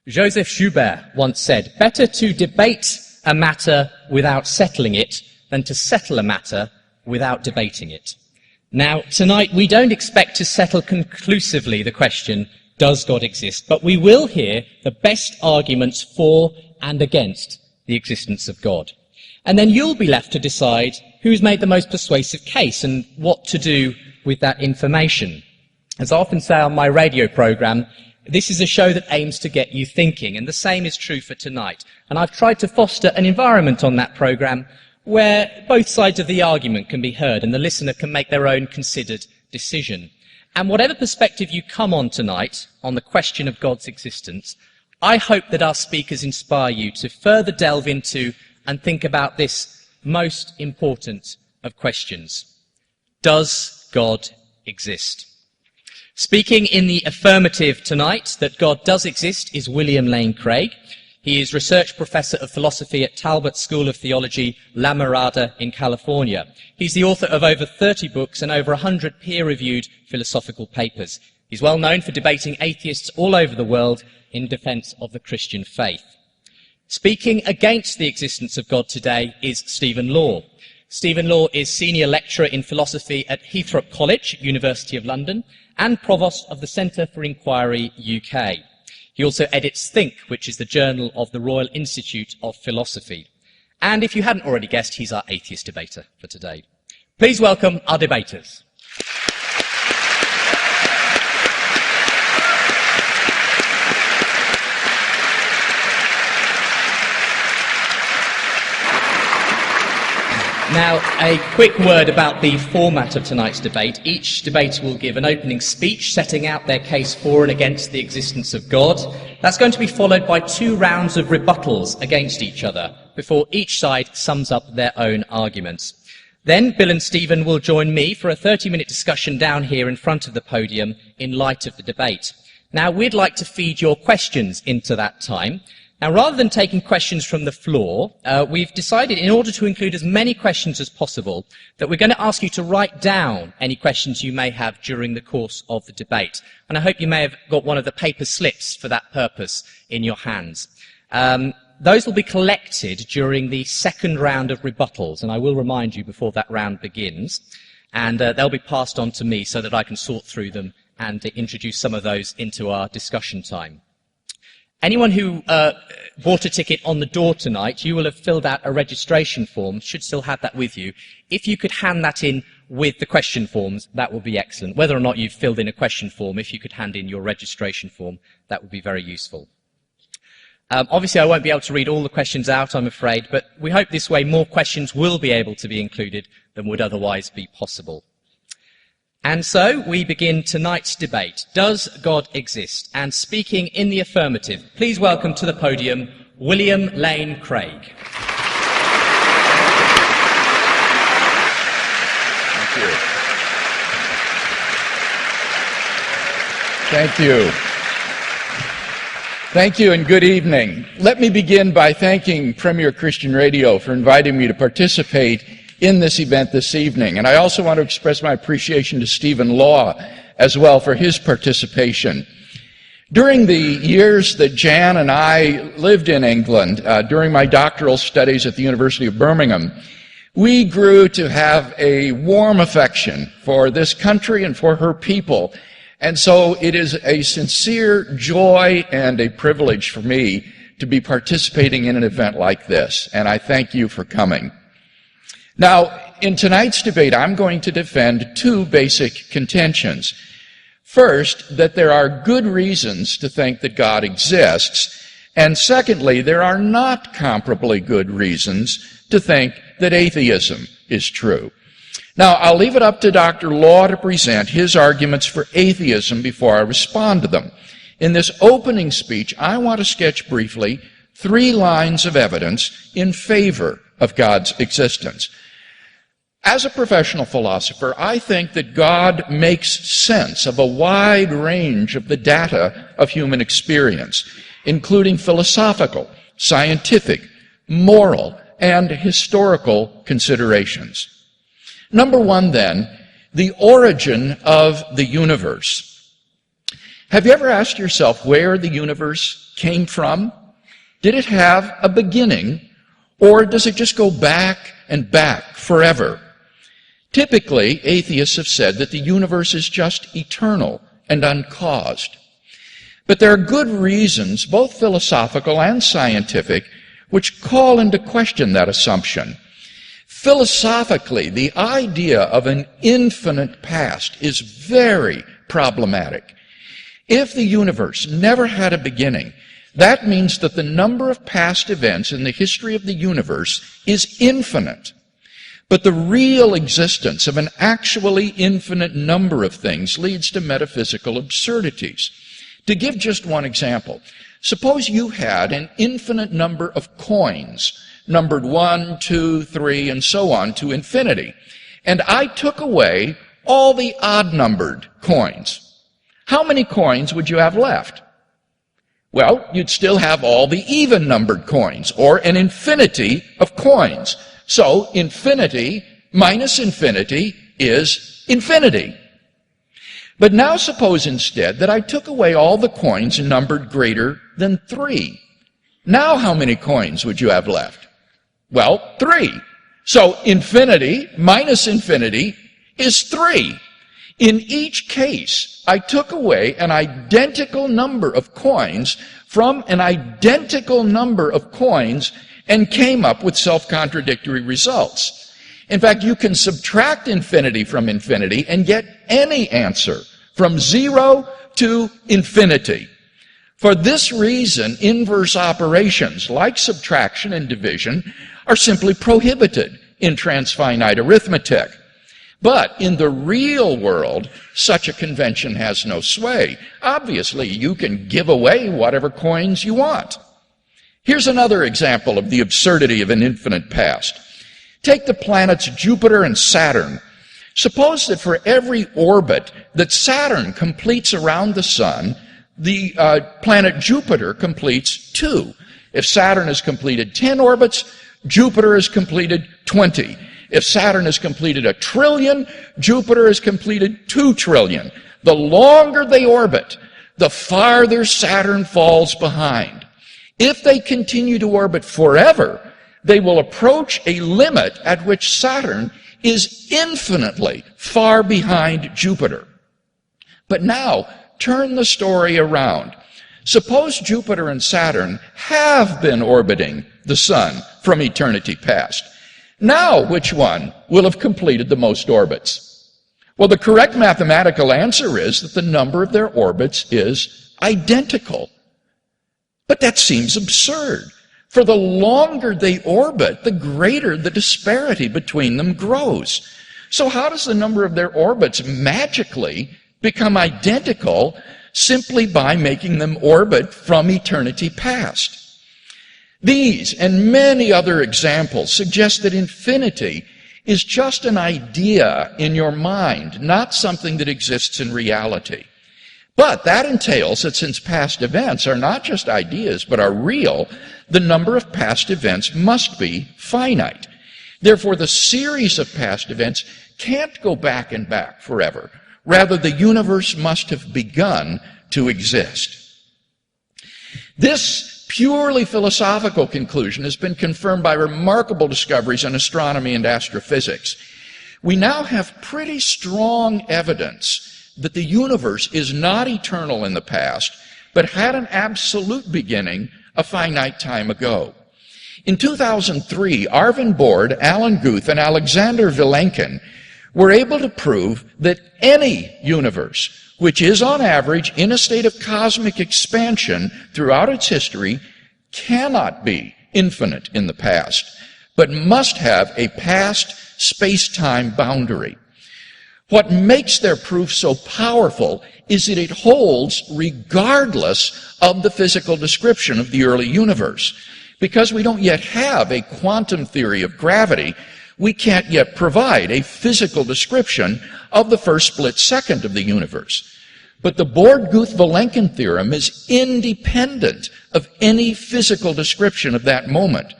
Joseph Joubert once said, "Better to debate a matter without settling it than to settle a matter without debating it." Now, tonight we don't expect to settle conclusively the question, does God exist? But we will hear the best arguments for and against the existence of God. And then you'll be left to decide who's made the most persuasive case and what to do with that information. As I often say on my radio program, this is a show that aims to get you thinking, and the same is true for tonight. And I've tried to foster an environment on that program where both sides of the argument can be heard and the listener can make their own considered decision. And whatever perspective you come on tonight on the question of God's existence, I hope that our speakers inspire you to further delve into and think about this most important of questions. Does God exist? Speaking in the affirmative tonight that God does exist is William Lane Craig. He is Research Professor of Philosophy at Talbot School of Theology, La Mirada in California. He's the author of over 30 books and over 100 peer-reviewed philosophical papers. He's well known for debating atheists all over the world in defense of the Christian faith. Speaking against the existence of God today is Stephen Law. Stephen Law is Senior Lecturer in Philosophy at Heathrow College, University of London, and Provost of the Centre for Inquiry UK. He also edits Think, which is the journal of the Royal Institute of Philosophy. And if you hadn't already guessed, he's our atheist debater for today. Please welcome our debaters. Now, a quick word about the format of tonight's debate. Each debater will give an opening speech setting out their case for and against the existence of God. That's going to be followed by 2 rounds of rebuttals against each other before each side sums up their own arguments. Then Bill and Stephen will join me for a 30-minute discussion down here in front of the podium in light of the debate. Now, we'd like to feed your questions into that time. Now, rather than taking questions from the floor, we've decided, in order to include as many questions as possible, that we're going to ask you to write down any questions you may have during the course of the debate. And I hope you may have got one of the paper slips for that purpose in your hands. Those will be collected during the second round of rebuttals, and I will remind you before that round begins. And they'll be passed on to me so that I can sort through them and introduce some of those into our discussion time. Anyone who bought a ticket on the door tonight, you will have filled out a registration form, should still have that with you. If you could hand that in with the question forms, that would be excellent. Whether or not you've filled in a question form, if you could hand in your registration form, that would be very useful. Obviously, I won't be able to read all the questions out, I'm afraid, but we hope this way more questions will be able to be included than would otherwise be possible. And so we begin tonight's debate. Does God exist? And speaking in the affirmative, please welcome to the podium William Lane Craig. Thank you. Thank you. Thank you and good evening. Let me begin by thanking Premier Christian Radio for inviting me to participate in this event this evening. And I also want to express my appreciation to Stephen Law as well for his participation. During the years that Jan and I lived in England, during my doctoral studies at the University of Birmingham, we grew to have a warm affection for this country and for her people. And so it is a sincere joy and a privilege for me to be participating in an event like this. And I thank you for coming. Now, in tonight's debate, I'm going to defend 2 basic contentions. First, that there are good reasons to think that God exists, and secondly, there are not comparably good reasons to think that atheism is true. Now, I'll leave it up to Dr. Law to present his arguments for atheism before I respond to them. In this opening speech, I want to sketch briefly 3 lines of evidence in favor of God's existence. As a professional philosopher, I think that God makes sense of a wide range of the data of human experience, including philosophical, scientific, moral, and historical considerations. Number 1, then, the origin of the universe. Have you ever asked yourself where the universe came from? Did it have a beginning, or does it just go back and back forever? Typically, atheists have said that the universe is just eternal and uncaused. But there are good reasons, both philosophical and scientific, which call into question that assumption. Philosophically, the idea of an infinite past is very problematic. If the universe never had a beginning, that means that the number of past events in the history of the universe is infinite. But the real existence of an actually infinite number of things leads to metaphysical absurdities. To give just one example, suppose you had an infinite number of coins, numbered 1, 2, 3, and so on to infinity, and I took away all the odd-numbered coins. How many coins would you have left? Well, you'd still have all the even-numbered coins, or an infinity of coins. So, infinity minus infinity is infinity. But now suppose instead that I took away all the coins numbered greater than 3. Now how many coins would you have left? Well, 3. So infinity minus infinity is 3. In each case, I took away an identical number of coins from an identical number of coins and came up with self-contradictory results. In fact, you can subtract infinity from infinity and get any answer from 0 to infinity. For this reason, inverse operations like subtraction and division are simply prohibited in transfinite arithmetic. But in the real world, such a convention has no sway. Obviously, you can give away whatever coins you want. Here's another example of the absurdity of an infinite past. Take the planets Jupiter and Saturn. Suppose that for every orbit that Saturn completes around the Sun, the planet Jupiter completes 2. If Saturn has completed 10 orbits, Jupiter has completed 20. If Saturn has completed 1 trillion, Jupiter has completed 2 trillion. The longer they orbit, the farther Saturn falls behind. If they continue to orbit forever, they will approach a limit at which Saturn is infinitely far behind Jupiter. But now, turn the story around. Suppose Jupiter and Saturn have been orbiting the Sun from eternity past. Now, which one will have completed the most orbits? Well, the correct mathematical answer is that the number of their orbits is identical. But that seems absurd. For the longer they orbit, the greater the disparity between them grows. So how does the number of their orbits magically become identical simply by making them orbit from eternity past? These and many other examples suggest that infinity is just an idea in your mind, not something that exists in reality. But that entails that since past events are not just ideas but are real, the number of past events must be finite. Therefore, the series of past events can't go back and back forever. Rather, the universe must have begun to exist. This purely philosophical conclusion has been confirmed by remarkable discoveries in astronomy and astrophysics. We now have pretty strong evidence that the universe is not eternal in the past, but had an absolute beginning a finite time ago. In 2003, Arvind Borde, Alan Guth, and Alexander Vilenkin were able to prove that any universe, which is on average in a state of cosmic expansion throughout its history, cannot be infinite in the past, but must have a past space-time boundary. What makes their proof so powerful is that it holds regardless of the physical description of the early universe. Because we don't yet have a quantum theory of gravity, we can't yet provide a physical description of the first split second of the universe. But the Borde-Guth-Vilenkin theorem is independent of any physical description of that moment.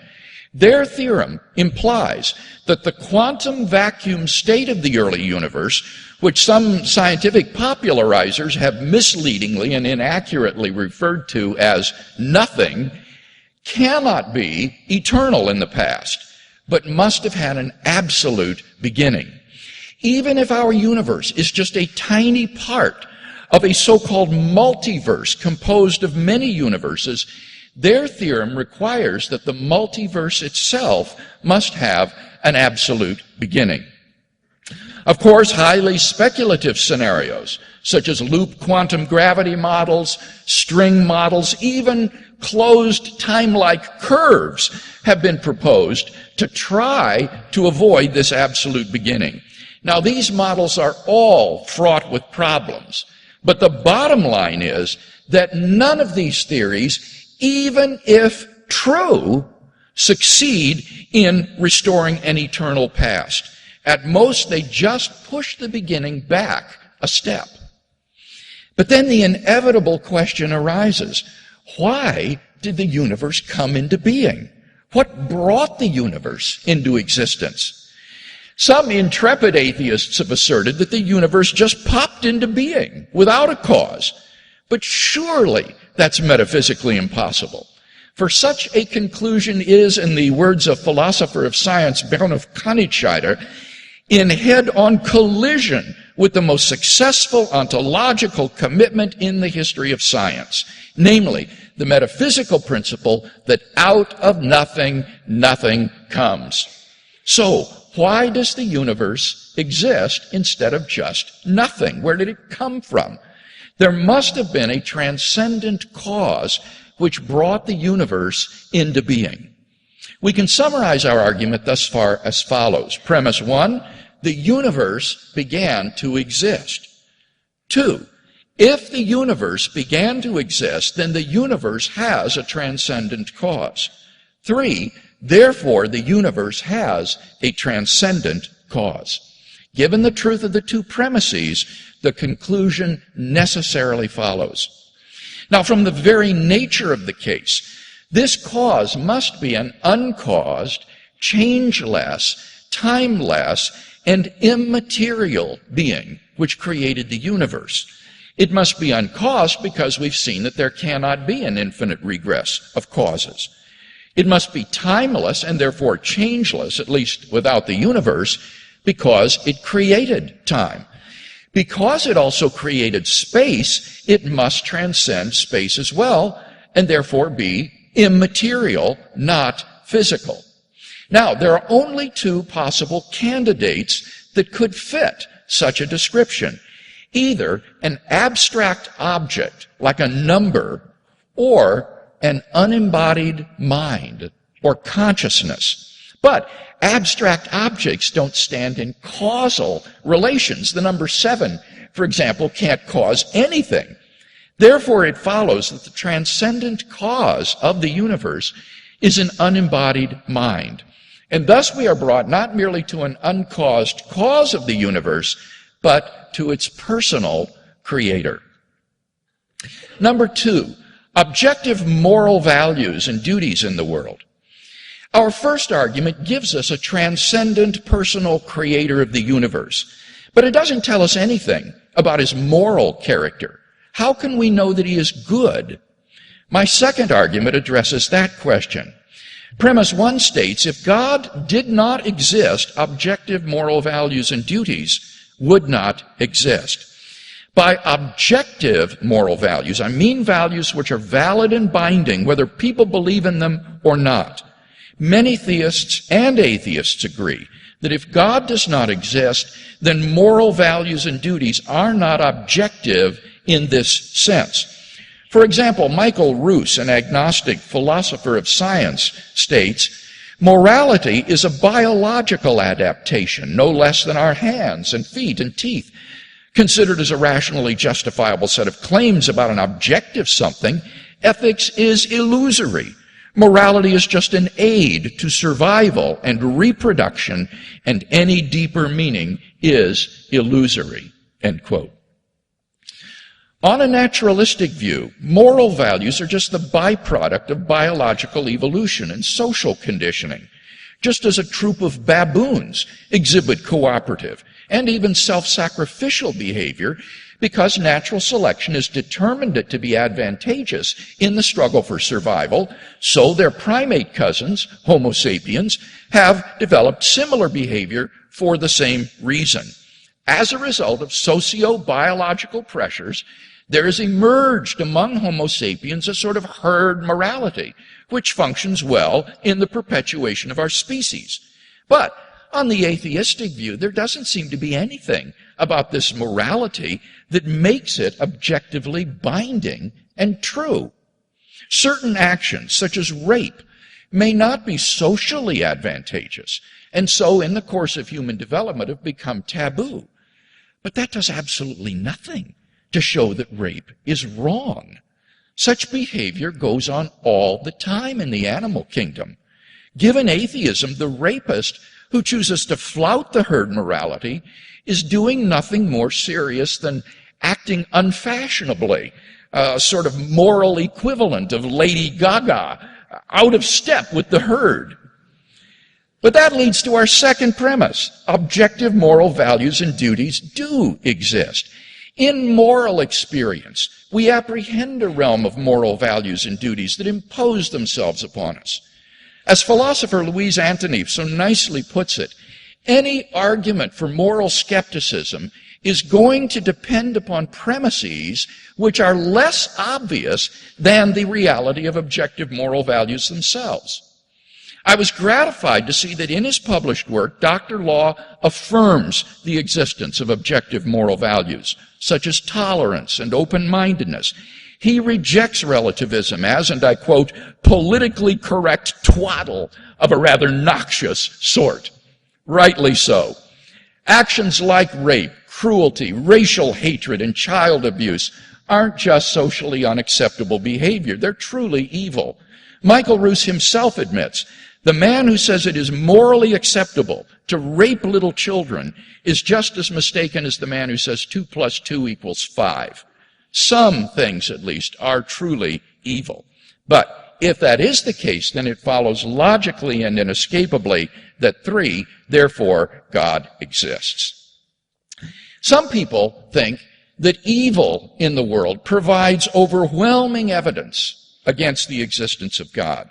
Their theorem implies that the quantum vacuum state of the early universe which some scientific popularizers have misleadingly and inaccurately referred to as nothing, cannot be eternal in the past, but must have had an absolute beginning. Even if our universe is just a tiny part of a so-called multiverse composed of many universes, their theorem requires that the multiverse itself must have an absolute beginning. Of course, highly speculative scenarios, such as loop quantum gravity models, string models, even closed time-like curves have been proposed to try to avoid this absolute beginning. Now, these models are all fraught with problems, but the bottom line is that none of these theories, even if true, succeed in restoring an eternal past. At most, they just push the beginning back a step. But then the inevitable question arises: why did the universe come into being? What brought the universe into existence? Some intrepid atheists have asserted that the universe just popped into being without a cause. But surely that's metaphysically impossible. For such a conclusion is, in the words of philosopher of science Bernhard Kanischeider, in head-on collision with the most successful ontological commitment in the history of science, namely the metaphysical principle that out of nothing, nothing comes. So, why does the universe exist instead of just nothing? Where did it come from? There must have been a transcendent cause which brought the universe into being. We can summarize our argument thus far as follows. Premise 1, the universe began to exist. 2, if the universe began to exist, then the universe has a transcendent cause. 3, therefore the universe has a transcendent cause. Given the truth of the two premises, the conclusion necessarily follows. Now, from the very nature of the case, this cause must be an uncaused, changeless, timeless, and immaterial being which created the universe. It must be uncaused because we've seen that there cannot be an infinite regress of causes. It must be timeless and therefore changeless, at least without the universe, because it created time. Because it also created space, it must transcend space as well, and therefore be immaterial, not physical. Now, there are only two possible candidates that could fit such a description. Either an abstract object, like a number, or an unembodied mind, or consciousness. But abstract objects don't stand in causal relations. The number 7, for example, can't cause anything. Therefore, it follows that the transcendent cause of the universe is an unembodied mind. And thus we are brought not merely to an uncaused cause of the universe, but to its personal creator. Number 2, objective moral values and duties in the world. Our first argument gives us a transcendent personal creator of the universe, but it doesn't tell us anything about his moral character. How can we know that he is good? My second argument addresses that question. Premise 1 states, if God did not exist, objective moral values and duties would not exist. By objective moral values, I mean values which are valid and binding, whether people believe in them or not. Many theists and atheists agree that if God does not exist, then moral values and duties are not objective in this sense. For example, Michael Roos, an agnostic philosopher of science, states, morality is a biological adaptation, no less than our hands and feet and teeth. Considered as a rationally justifiable set of claims about an objective something, ethics is illusory. Morality is just an aid to survival and reproduction, and any deeper meaning is illusory, end quote. On a naturalistic view, moral values are just the byproduct of biological evolution and social conditioning. just as a troop of baboons exhibit cooperative and even self-sacrificial behavior because natural selection has determined it to be advantageous in the struggle for survival, so their primate cousins, Homo sapiens, have developed similar behavior for the same reason. As a result of socio-biological pressures, there has emerged among Homo sapiens a sort of herd morality, which functions well in the perpetuation of our species. But on the atheistic view, there doesn't seem to be anything about this morality that makes it objectively binding and true. Certain actions, such as rape, may not be socially advantageous, and so in the course of human development have become taboo. But that does absolutely nothing to show that rape is wrong. Such behavior goes on all the time in the animal kingdom. Given atheism, the rapist who chooses to flout the herd morality is doing nothing more serious than acting unfashionably, a sort of moral equivalent of Lady Gaga, out of step with the herd. But that leads to our second premise. Objective moral values and duties do exist. In moral experience, we apprehend a realm of moral values and duties that impose themselves upon us. As philosopher Louise Antony so nicely puts it, any argument for moral skepticism is going to depend upon premises which are less obvious than the reality of objective moral values themselves. I was gratified to see that in his published work, Dr. Law affirms the existence of objective moral values, such as tolerance and open-mindedness. He rejects relativism as, and I quote, politically correct twaddle of a rather noxious sort. Rightly so. Actions like rape, cruelty, racial hatred, and child abuse aren't just socially unacceptable behavior. They're truly evil. Michael Roos himself admits, the man who says it is morally acceptable to rape little children is just as mistaken as the man who says 2 + 2 = 5. Some things, at least, are truly evil. But if that is the case, then it follows logically and inescapably that 3, therefore, God exists. Some people think that evil in the world provides overwhelming evidence against the existence of God.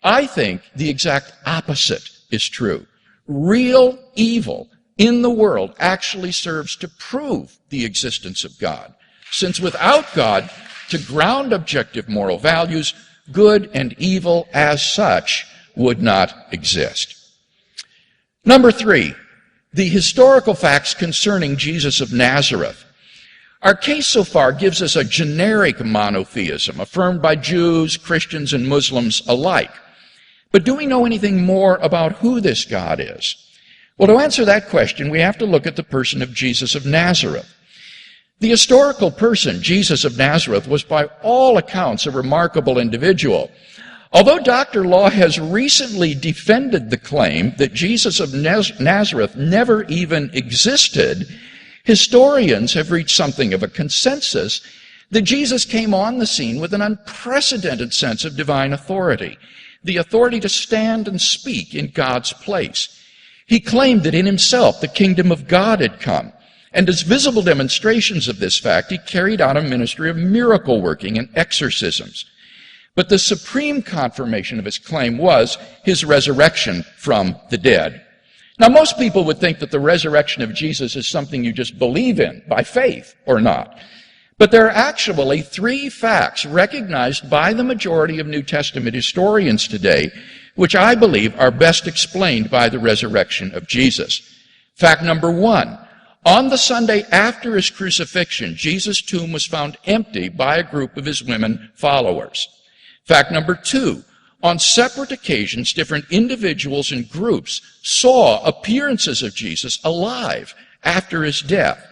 I think the exact opposite is true. Real evil in the world actually serves to prove the existence of God, since without God to ground objective moral values, good and evil as such would not exist. Number 3, the historical facts concerning Jesus of Nazareth. Our case so far gives us a generic monotheism affirmed by Jews, Christians, and Muslims alike. But do we know anything more about who this God is? Well, to answer that question, we have to look at the person of Jesus of Nazareth. The historical person, Jesus of Nazareth, was by all accounts a remarkable individual. Although Dr. Law has recently defended the claim that Jesus of Nazareth never even existed, historians have reached something of a consensus that Jesus came on the scene with an unprecedented sense of divine authority, the authority to stand and speak in God's place. He claimed that in himself the kingdom of God had come, and as visible demonstrations of this fact, he carried out a ministry of miracle working and exorcisms. But the supreme confirmation of his claim was his resurrection from the dead. Now, most people would think that the resurrection of Jesus is something you just believe in by faith or not. But there are actually 3 facts recognized by the majority of New Testament historians today, which I believe are best explained by the resurrection of Jesus. Fact number 1, on the Sunday after his crucifixion, Jesus' tomb was found empty by a group of his women followers. Fact number 2, on separate occasions, different individuals and groups saw appearances of Jesus alive after his death.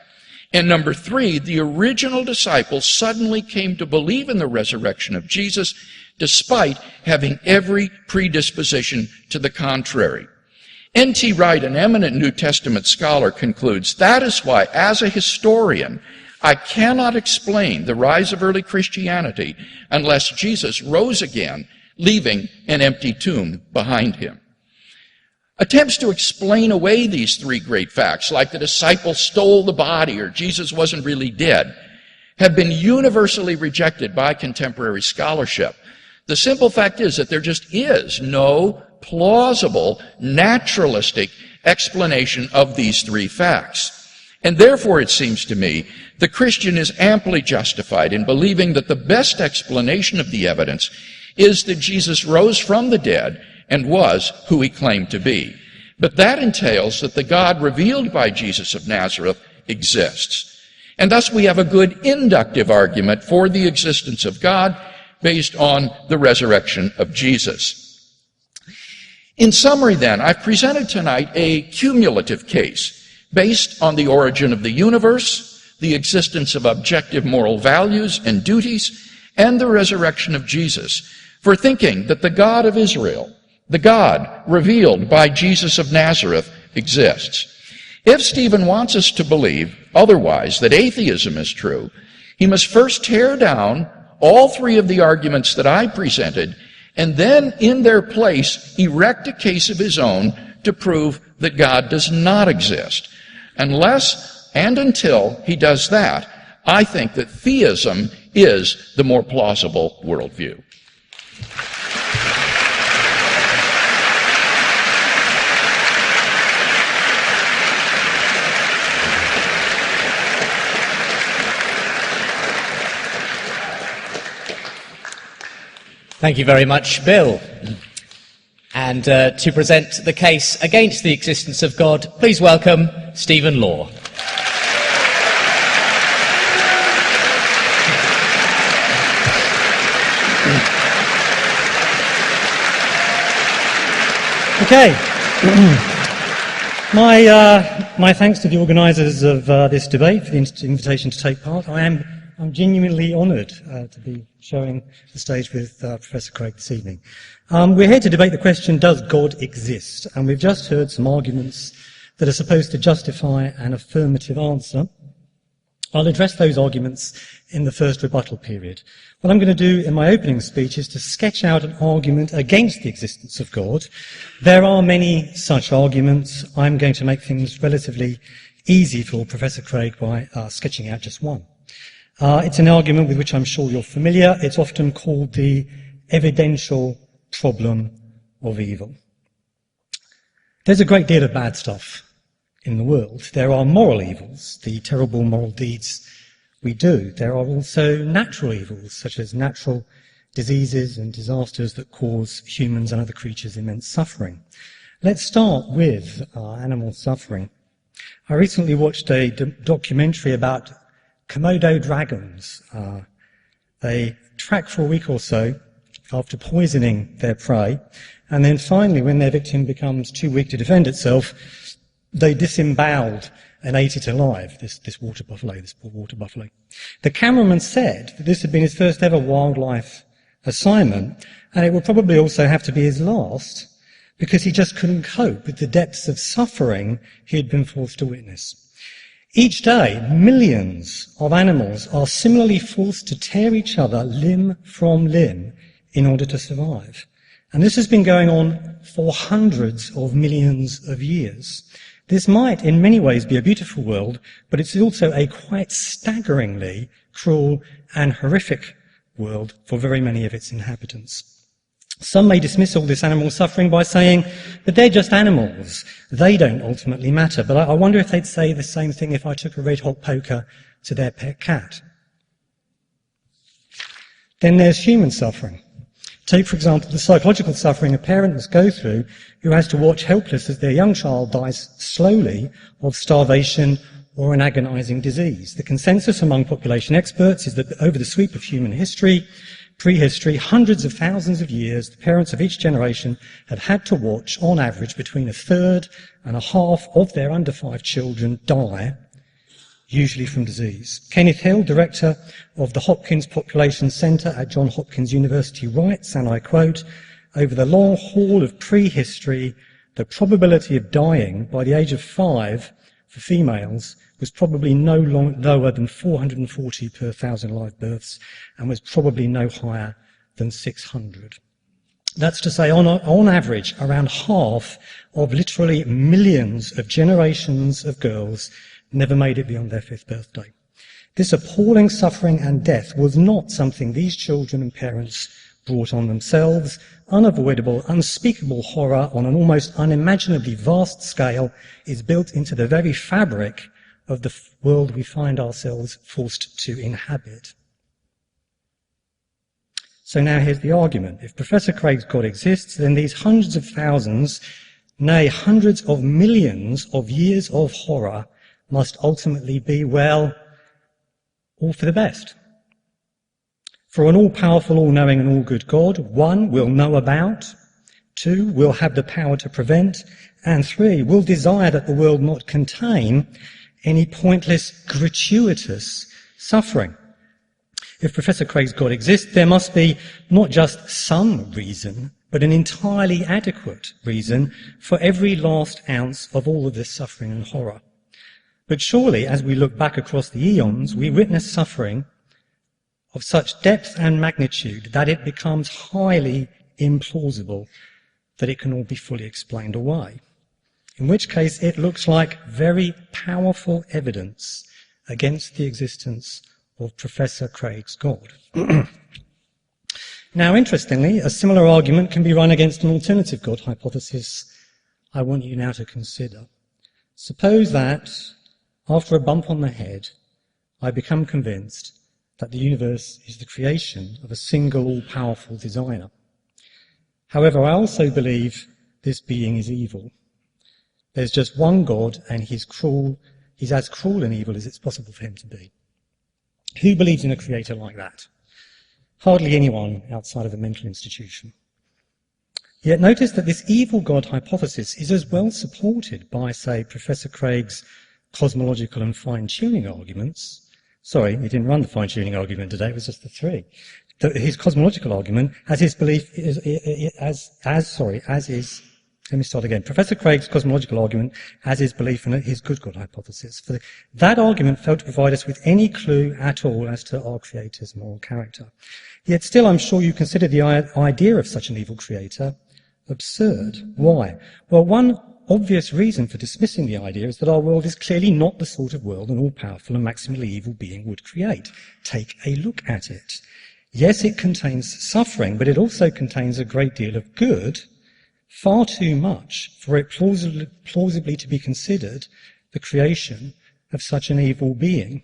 And number 3, the original disciples suddenly came to believe in the resurrection of Jesus despite having every predisposition to the contrary. N.T. Wright, an eminent New Testament scholar, concludes, that is why, as a historian, I cannot explain the rise of early Christianity unless Jesus rose again, leaving an empty tomb behind him. Attempts to explain away these three great facts, like the disciple stole the body or Jesus wasn't really dead, have been universally rejected by contemporary scholarship. The simple fact is that there just is no plausible, naturalistic explanation of these three facts. And therefore, it seems to me, the Christian is amply justified in believing that the best explanation of the evidence is that Jesus rose from the dead and was who he claimed to be. But that entails that the God revealed by Jesus of Nazareth exists. And thus we have a good inductive argument for the existence of God based on the resurrection of Jesus. In summary, then, I've presented tonight a cumulative case based on the origin of the universe, the existence of objective moral values and duties, and the resurrection of Jesus, for thinking that the God of Israel, the God revealed by Jesus of Nazareth, exists. If Stephen wants us to believe otherwise, that atheism is true, he must first tear down all three of the arguments that I presented, and then in their place erect a case of his own to prove that God does not exist. Unless and until he does that, I think that theism is the more plausible worldview. Thank you very much, Bill. And to present the case against the existence of God, please welcome Stephen Law. Okay. My thanks to the organisers of this debate for the invitation to take part. I'm genuinely honoured to be sharing the stage with Professor Craig this evening. We're here to debate the question, does God exist? And we've just heard some arguments that are supposed to justify an affirmative answer. I'll address those arguments in the first rebuttal period. What I'm going to do in my opening speech is to sketch out an argument against the existence of God. There are many such arguments. I'm going to make things relatively easy for Professor Craig by sketching out just one. It's an argument with which I'm sure you're familiar. It's often called the evidential problem of evil. There's a great deal of bad stuff in the world. There are moral evils, the terrible moral deeds we do. There are also natural evils, such as natural diseases and disasters that cause humans and other creatures immense suffering. Let's start with animal suffering. I recently watched a documentary about Komodo dragons. They track for a week or so after poisoning their prey, and then finally, when their victim becomes too weak to defend itself, they disemboweled and ate it alive, this water buffalo, this poor water buffalo. The cameraman said that this had been his first ever wildlife assignment, and it would probably also have to be his last, because he just couldn't cope with the depths of suffering he had been forced to witness. Each day, millions of animals are similarly forced to tear each other limb from limb in order to survive. And this has been going on for hundreds of millions of years. This might, in many ways, be a beautiful world, but it's also a quite staggeringly cruel and horrific world for very many of its inhabitants. Some may dismiss all this animal suffering by saying that they're just animals. They don't ultimately matter. But I wonder if they'd say the same thing if I took a red-hot poker to their pet cat. Then there's human suffering. Take, for example, the psychological suffering a parent must go through who has to watch helpless as their young child dies slowly of starvation or an agonizing disease. The consensus among population experts is that over the sweep of human history, prehistory, hundreds of thousands of years, the parents of each generation have had to watch, on average, between a third and a half of their under 5 children die, usually from disease. Kenneth Hill, director of the Hopkins Population Centre at Johns Hopkins University, writes, and I quote, "Over the long haul of prehistory, the probability of dying by the age of 5 for females was probably no lower than 440 per 1,000 live births and was probably no higher than 600. That's to say, on average, around half of literally millions of generations of girls never made it beyond their 5th birthday. This appalling suffering and death was not something these children and parents brought on themselves. Unavoidable, unspeakable horror on an almost unimaginably vast scale is built into the very fabric of the world we find ourselves forced to inhabit. So now here's the argument. If Professor Craig's God exists, then these hundreds of thousands, nay, hundreds of millions of years of horror must ultimately be, well, all for the best. For an all-powerful, all-knowing and all-good God, 1, will know about, 2, will have the power to prevent, and 3, will desire that the world not contain any pointless, gratuitous suffering. If Professor Craig's God exists, there must be not just some reason, but an entirely adequate reason for every last ounce of all of this suffering and horror. But surely, as we look back across the eons, we witness suffering of such depth and magnitude that it becomes highly implausible that it can all be fully explained away. In which case, it looks like very powerful evidence against the existence of Professor Craig's God. Now, interestingly, a similar argument can be run against an alternative God hypothesis I want you now to consider. Suppose that, after a bump on the head, I become convinced that the universe is the creation of a single all-powerful designer. However, I also believe this being is evil. There's just one God, and he's as cruel and evil as it's possible for him to be. Who believes in a creator like that? Hardly anyone outside of a mental institution. Yet notice that this evil God hypothesis is as well supported by, say, Professor Craig's cosmological and fine-tuning arguments. Sorry, he didn't run the fine-tuning argument today, it was just the 3. His cosmological argument, as his belief is, let me start again. Professor Craig's cosmological argument as his belief in his good God hypothesis. That argument failed to provide us with any clue at all as to our creator's moral character. Yet still, I'm sure you consider the idea of such an evil creator absurd. Why? Well, one obvious reason for dismissing the idea is that our world is clearly not the sort of world an all-powerful and maximally evil being would create. Take a look at it. Yes, it contains suffering, but it also contains a great deal of good, far too much for it plausibly to be considered the creation of such an evil being.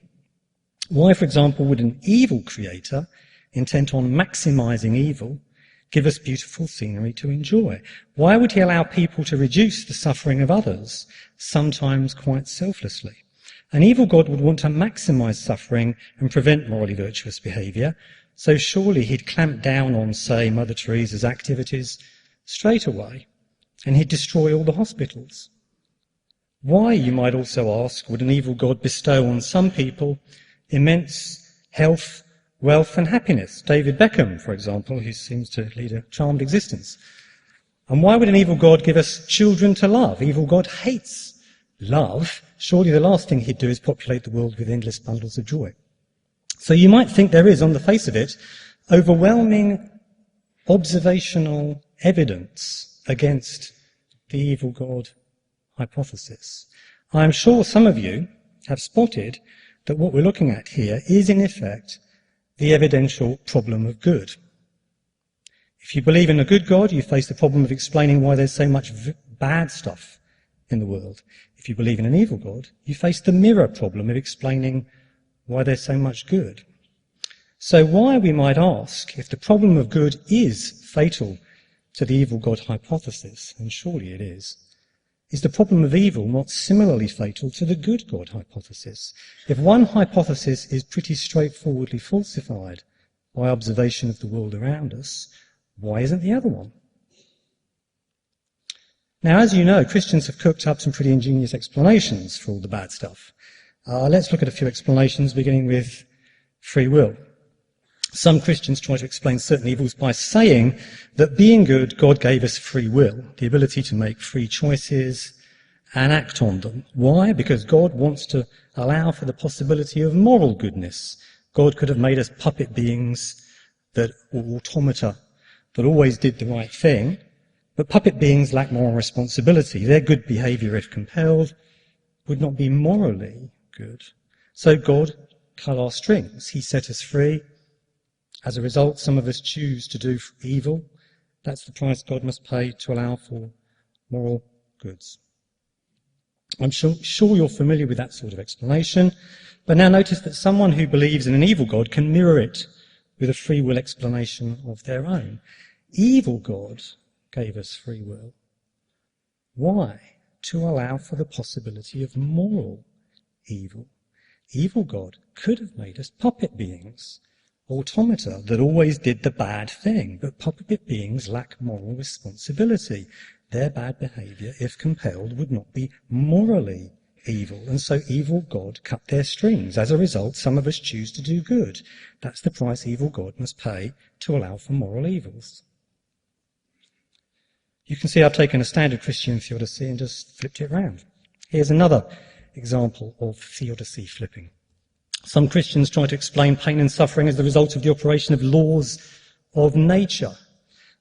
Why, for example, would an evil creator, intent on maximizing evil, give us beautiful scenery to enjoy? Why would he allow people to reduce the suffering of others, sometimes quite selflessly? An evil God would want to maximize suffering and prevent morally virtuous behavior, so surely he'd clamp down on, say, Mother Teresa's activities straight away, and he'd destroy all the hospitals. Why, you might also ask, would an evil God bestow on some people immense health, wealth and happiness? David Beckham, for example, who seems to lead a charmed existence. And why would an evil God give us children to love? Evil God hates love. Surely the last thing he'd do is populate the world with endless bundles of joy. So you might think there is, on the face of it, overwhelming observational evidence against the evil God hypothesis. I am sure some of you have spotted that what we're looking at here is, in effect, the evidential problem of good. If you believe in a good God, you face the problem of explaining why there's so much bad stuff in the world. If you believe in an evil God, you face the mirror problem of explaining why there's so much good. So why, we might ask, if the problem of good is fatal to the evil God hypothesis, and surely it is the problem of evil not similarly fatal to the good God hypothesis? If one hypothesis is pretty straightforwardly falsified by observation of the world around us, why isn't the other one? Now, as you know, Christians have cooked up some pretty ingenious explanations for all the bad stuff. Let's look at a few explanations, beginning with free will. Some Christians try to explain certain evils by saying that being good, God gave us free will, the ability to make free choices and act on them. Why? Because God wants to allow for the possibility of moral goodness. God could have made us puppet beings that or automata that always did the right thing, but puppet beings lack moral responsibility. Their good behaviour, if compelled, would not be morally good. So God cut our strings. He set us free. As a result, some of us choose to do evil. That's the price God must pay to allow for moral goods. I'm sure you're familiar with that sort of explanation, but now notice that someone who believes in an evil God can mirror it with a free will explanation of their own. Evil God gave us free will. Why? To allow for the possibility of moral evil. Evil God could have made us puppet beings, automata that always did the bad thing, but puppet beings lack moral responsibility. Their bad behaviour, if compelled, would not be morally evil, and so evil God cut their strings. As a result, some of us choose to do good. That's the price evil God must pay to allow for moral evils. You can see I've taken a standard Christian theodicy and just flipped it round. Here's another example of theodicy flipping. Some Christians try to explain pain and suffering as the result of the operation of laws of nature,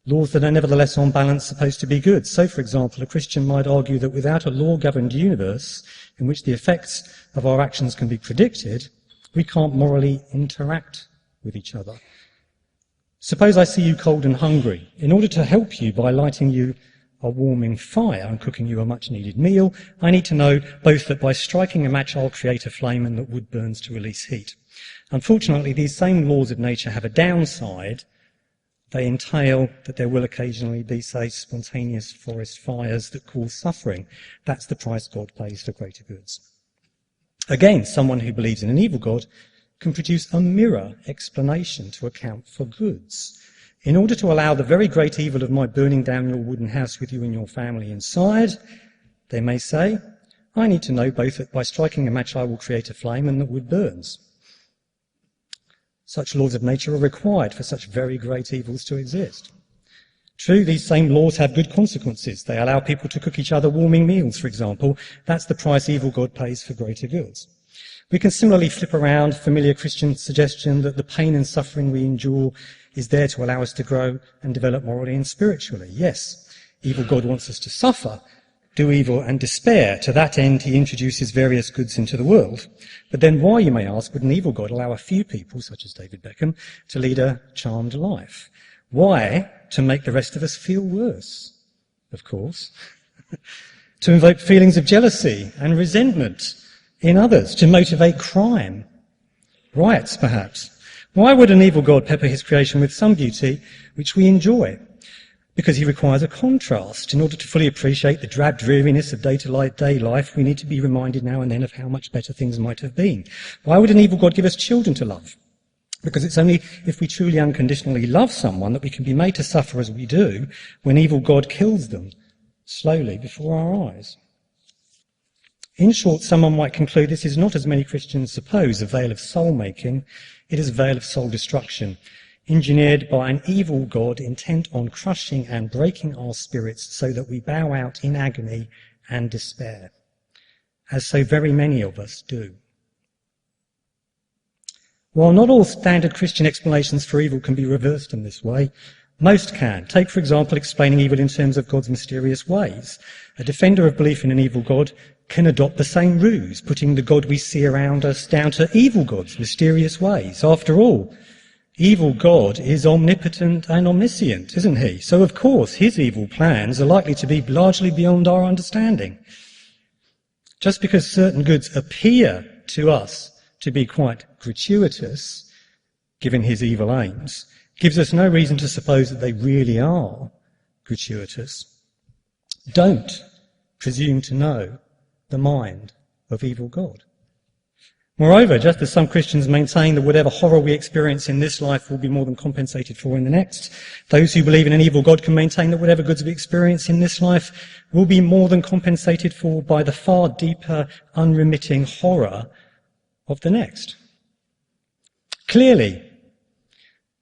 laws that are nevertheless on balance supposed to be good. So, for example, a Christian might argue that without a law-governed universe in which the effects of our actions can be predicted, we can't morally interact with each other. Suppose I see you cold and hungry. In order to help you by lighting you a warming fire and cooking you a much-needed meal, I need to know both that by striking a match I'll create a flame and that wood burns to release heat. Unfortunately, these same laws of nature have a downside. They entail that there will occasionally be, say, spontaneous forest fires that cause suffering. That's the price God pays for greater goods. Again, someone who believes in an evil God can produce a mirror explanation to account for goods. In order to allow the very great evil of my burning down your wooden house with you and your family inside, they may say, I need to know both that by striking a match I will create a flame and that wood burns. Such laws of nature are required for such very great evils to exist. True, these same laws have good consequences. They allow people to cook each other warming meals, for example. That's the price evil God pays for greater goods. We can similarly flip around familiar Christian suggestion that the pain and suffering we endure is there to allow us to grow and develop morally and spiritually. Yes, evil God wants us to suffer, do evil and despair. To that end, he introduces various goods into the world. But then why, you may ask, would an evil God allow a few people, such as David Beckham, to lead a charmed life? Why? To make the rest of us feel worse, of course. To invoke feelings of jealousy and resentment in others, to motivate crime, riots perhaps. Why would an evil God pepper his creation with some beauty which we enjoy? Because he requires a contrast. In order to fully appreciate the drab dreariness of day-to-day life, we need to be reminded now and then of how much better things might have been. Why would an evil God give us children to love? Because it's only if we truly unconditionally love someone that we can be made to suffer as we do when evil God kills them slowly before our eyes. In short, someone might conclude this is not, as many Christians suppose, a veil of soul-making. It is a veil of soul destruction, engineered by an evil God intent on crushing and breaking our spirits so that we bow out in agony and despair, as so very many of us do. While not all standard Christian explanations for evil can be reversed in this way, most can. Take, for example, explaining evil in terms of God's mysterious ways. A defender of belief in an evil God can adopt the same ruse, putting the God we see around us down to evil God's mysterious ways. After all, evil God is omnipotent and omniscient, isn't he? So, of course, his evil plans are likely to be largely beyond our understanding. Just because certain goods appear to us to be quite gratuitous, given his evil aims, gives us no reason to suppose that they really are gratuitous. Don't presume to know the mind of evil God. Moreover, just as some Christians maintain that whatever horror we experience in this life will be more than compensated for in the next, those who believe in an evil God can maintain that whatever goods we experience in this life will be more than compensated for by the far deeper, unremitting horror of the next. Clearly,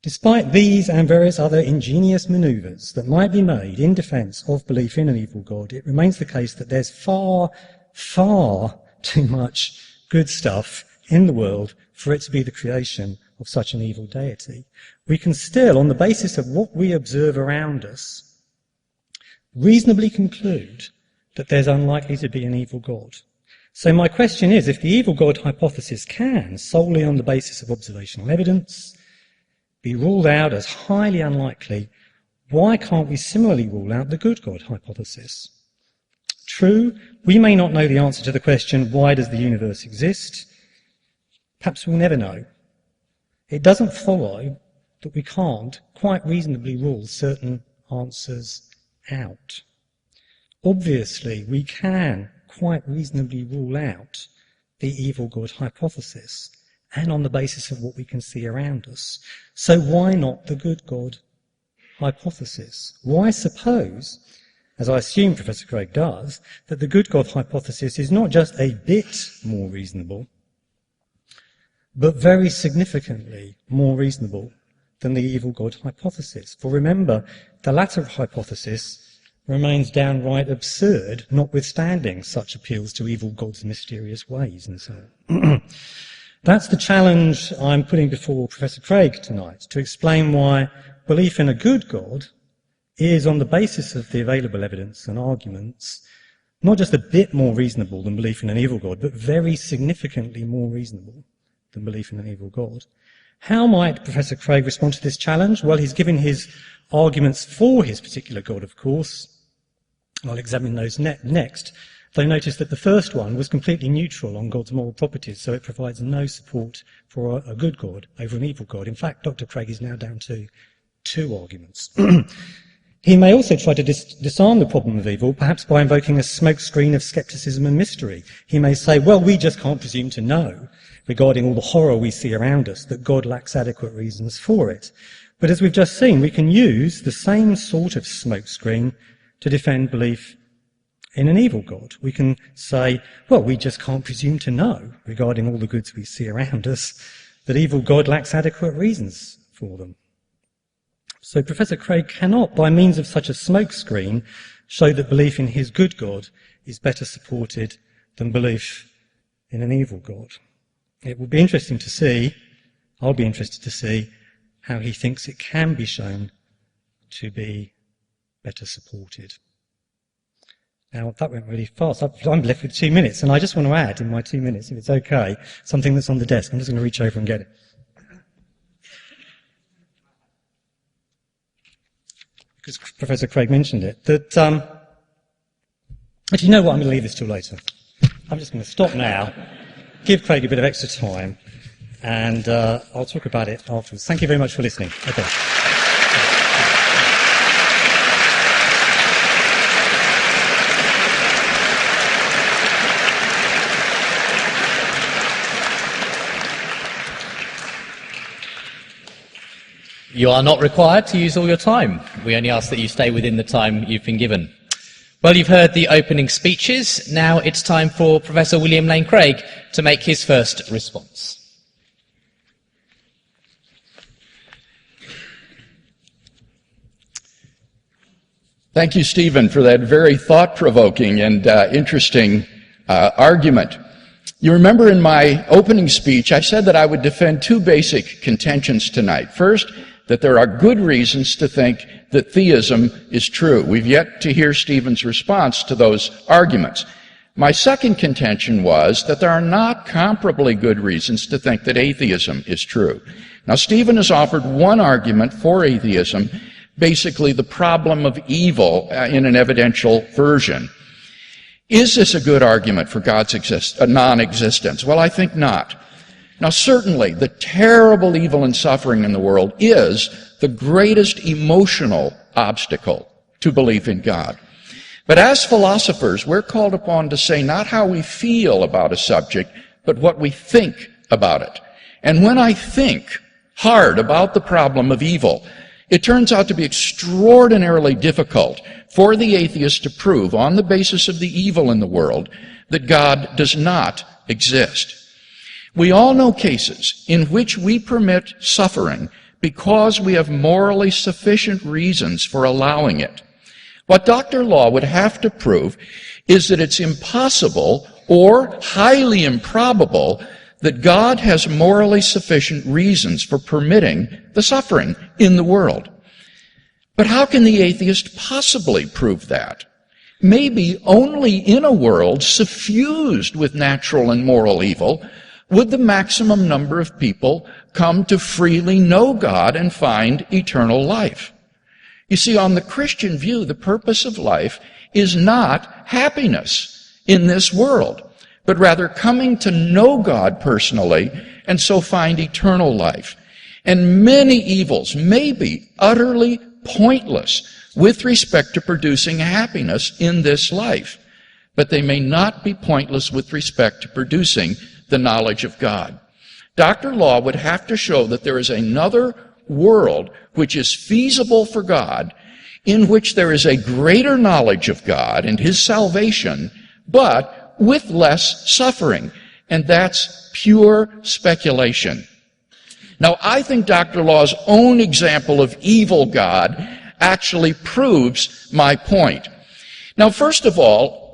despite these and various other ingenious manoeuvres that might be made in defence of belief in an evil God, it remains the case that there's far too much good stuff in the world for it to be the creation of such an evil deity, we can still, on the basis of what we observe around us, reasonably conclude that there's unlikely to be an evil God. So my question is, if the evil God hypothesis can, solely on the basis of observational evidence, be ruled out as highly unlikely, why can't we similarly rule out the good God hypothesis? True, we may not know the answer to the question, why does the universe exist? Perhaps we'll never know. It doesn't follow that we can't quite reasonably rule certain answers out. Obviously, we can quite reasonably rule out the evil God hypothesis, and on the basis of what we can see around us. So why not the good God hypothesis? Why suppose, as I assume Professor Craig does, that the good God hypothesis is not just a bit more reasonable, but very significantly more reasonable than the evil God hypothesis? For remember, the latter hypothesis remains downright absurd, notwithstanding such appeals to evil God's mysterious ways and so on. That's the challenge I'm putting before Professor Craig tonight, to explain why belief in a good God is, on the basis of the available evidence and arguments, not just a bit more reasonable than belief in an evil God, but very significantly more reasonable than belief in an evil God. How might Professor Craig respond to this challenge? Well, he's given his arguments for his particular God, of course. I'll examine those next, though notice that the first one was completely neutral on God's moral properties, so it provides no support for a good God over an evil God. In fact, Dr. Craig is now down to two arguments. He may also try to disarm the problem of evil, perhaps by invoking a smokescreen of scepticism and mystery. He may say, well, we just can't presume to know, regarding all the horror we see around us, that God lacks adequate reasons for it. But as we've just seen, we can use the same sort of smokescreen to defend belief in an evil God. We can say, well, we just can't presume to know, regarding all the goods we see around us, that evil God lacks adequate reasons for them. So Professor Craig cannot, by means of such a smokescreen, show that belief in his good God is better supported than belief in an evil God. It will be interesting to see, I'll be interested to see, how he thinks it can be shown to be better supported. Now, that went really fast. I'm left with 2 minutes, and I just want to add in my 2 minutes, if it's okay, something that's on the desk. I'm just going to reach over and get it. Because Professor Craig mentioned it, that, actually, you know what, I'm going to leave this till later. I'm just going to stop now, give Craig a bit of extra time, and I'll talk about it afterwards. Thank you very much for listening. Okay. You are not required to use all your time. We only ask that you stay within the time you've been given. Well, you've heard the opening speeches. Now it's time for Professor William Lane Craig to make his first response. Thank you, Stephen, for that very thought-provoking and interesting argument. You remember in my opening speech, I said that I would defend two basic contentions tonight. First, that there are good reasons to think that theism is true. We've yet to hear Stephen's response to those arguments. My second contention was that there are not comparably good reasons to think that atheism is true. Now, Stephen has offered one argument for atheism, basically the problem of evil in an evidential version. Is this a good argument for God's non-existence? Well, I think not. Now, certainly, the terrible evil and suffering in the world is the greatest emotional obstacle to belief in God. But as philosophers, we're called upon to say not how we feel about a subject, but what we think about it. And when I think hard about the problem of evil, it turns out to be extraordinarily difficult for the atheist to prove, on the basis of the evil in the world, that God does not exist. We all know cases in which we permit suffering because we have morally sufficient reasons for allowing it. What Dr. Law would have to prove is that it's impossible or highly improbable that God has morally sufficient reasons for permitting the suffering in the world. But how can the atheist possibly prove that? Maybe only in a world suffused with natural and moral evil would the maximum number of people come to freely know God and find eternal life. You see, on the Christian view, the purpose of life is not happiness in this world, but rather coming to know God personally and so find eternal life. And many evils may be utterly pointless with respect to producing happiness in this life, but they may not be pointless with respect to producing the knowledge of God. Dr. Law would have to show that there is another world which is feasible for God, in which there is a greater knowledge of God and His salvation, but with less suffering. And that's pure speculation. Now, I think Dr. Law's own example of evil God actually proves my point. Now, first of all,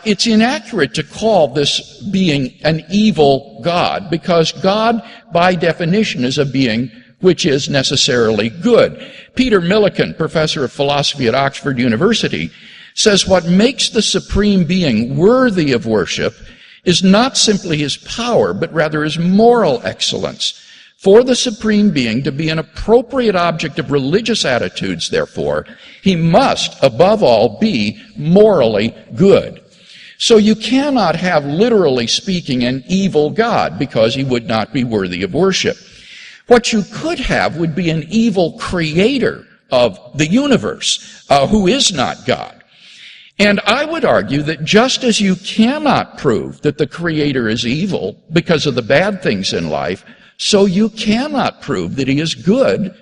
it's inaccurate to call this being an evil God, because God, by definition, is a being which is necessarily good. Peter Millikan, professor of philosophy at Oxford University, says what makes the supreme being worthy of worship is not simply his power, but rather his moral excellence. For the supreme being to be an appropriate object of religious attitudes, therefore, he must, above all, be morally good. So you cannot have, literally speaking, an evil God, because he would not be worthy of worship. What you could have would be an evil creator of the universe, who is not God. And I would argue that just as you cannot prove that the creator is evil because of the bad things in life, so you cannot prove that he is good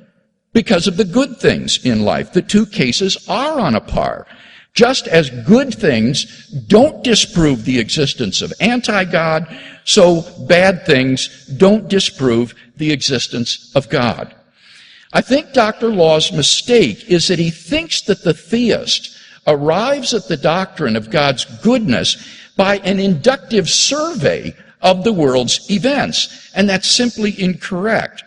because of the good things in life. The two cases are on a par. Just as good things don't disprove the existence of anti-God, so bad things don't disprove the existence of God. I think Dr. Law's mistake is that he thinks that the theist arrives at the doctrine of God's goodness by an inductive survey of the world's events, and that's simply incorrect.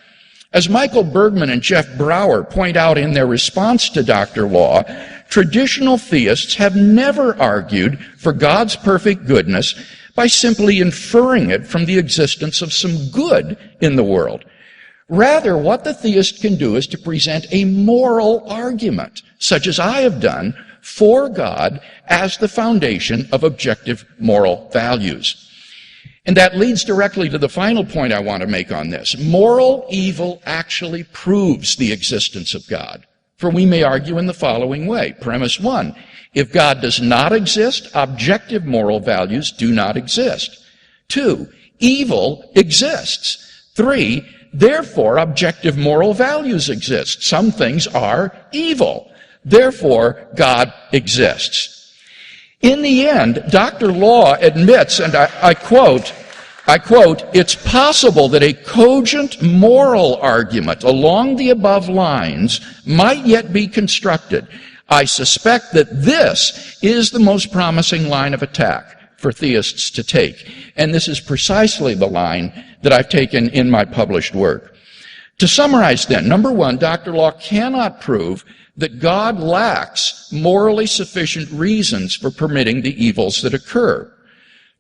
As Michael Bergman and Jeff Brower point out in their response to Dr. Law, traditional theists have never argued for God's perfect goodness by simply inferring it from the existence of some good in the world. Rather, what the theist can do is to present a moral argument, such as I have done, for God as the foundation of objective moral values. And that leads directly to the final point I want to make on this. Moral evil actually proves the existence of God. For we may argue in the following way. Premise 1, if God does not exist, objective moral values do not exist. 2, evil exists. 3, therefore objective moral values exist. Some things are evil. Therefore, God exists. In the end, Dr. Law admits, and I quote, it's possible that a cogent moral argument along the above lines might yet be constructed. I suspect that this is the most promising line of attack for theists to take. And this is precisely the line that I've taken in my published work. To summarize then, number 1, Dr. Law cannot prove that God lacks morally sufficient reasons for permitting the evils that occur.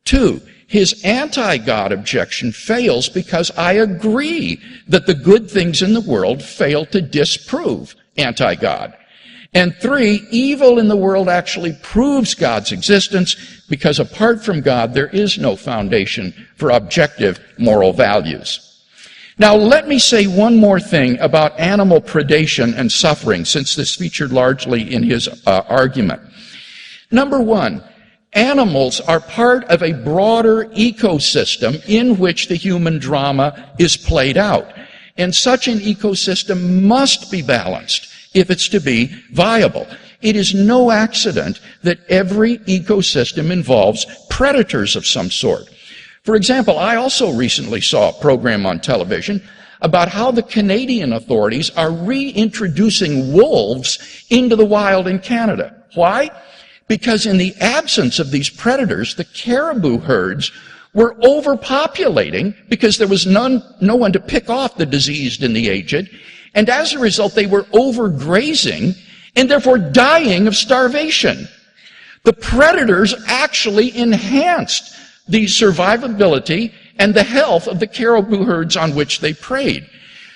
2, his anti-God objection fails because I agree that the good things in the world fail to disprove anti-God. And 3, evil in the world actually proves God's existence because apart from God, there is no foundation for objective moral values. Now, let me say one more thing about animal predation and suffering, since this featured largely in his argument. Number 1, animals are part of a broader ecosystem in which the human drama is played out. And such an ecosystem must be balanced if it's to be viable. It is no accident that every ecosystem involves predators of some sort. For example, I also recently saw a program on television about how the Canadian authorities are reintroducing wolves into the wild in Canada. Why? Because in the absence of these predators, the caribou herds were overpopulating because there was no one to pick off the diseased and the aged, and as a result they were overgrazing and therefore dying of starvation. The predators actually enhanced the survivability and the health of the caribou herds on which they preyed.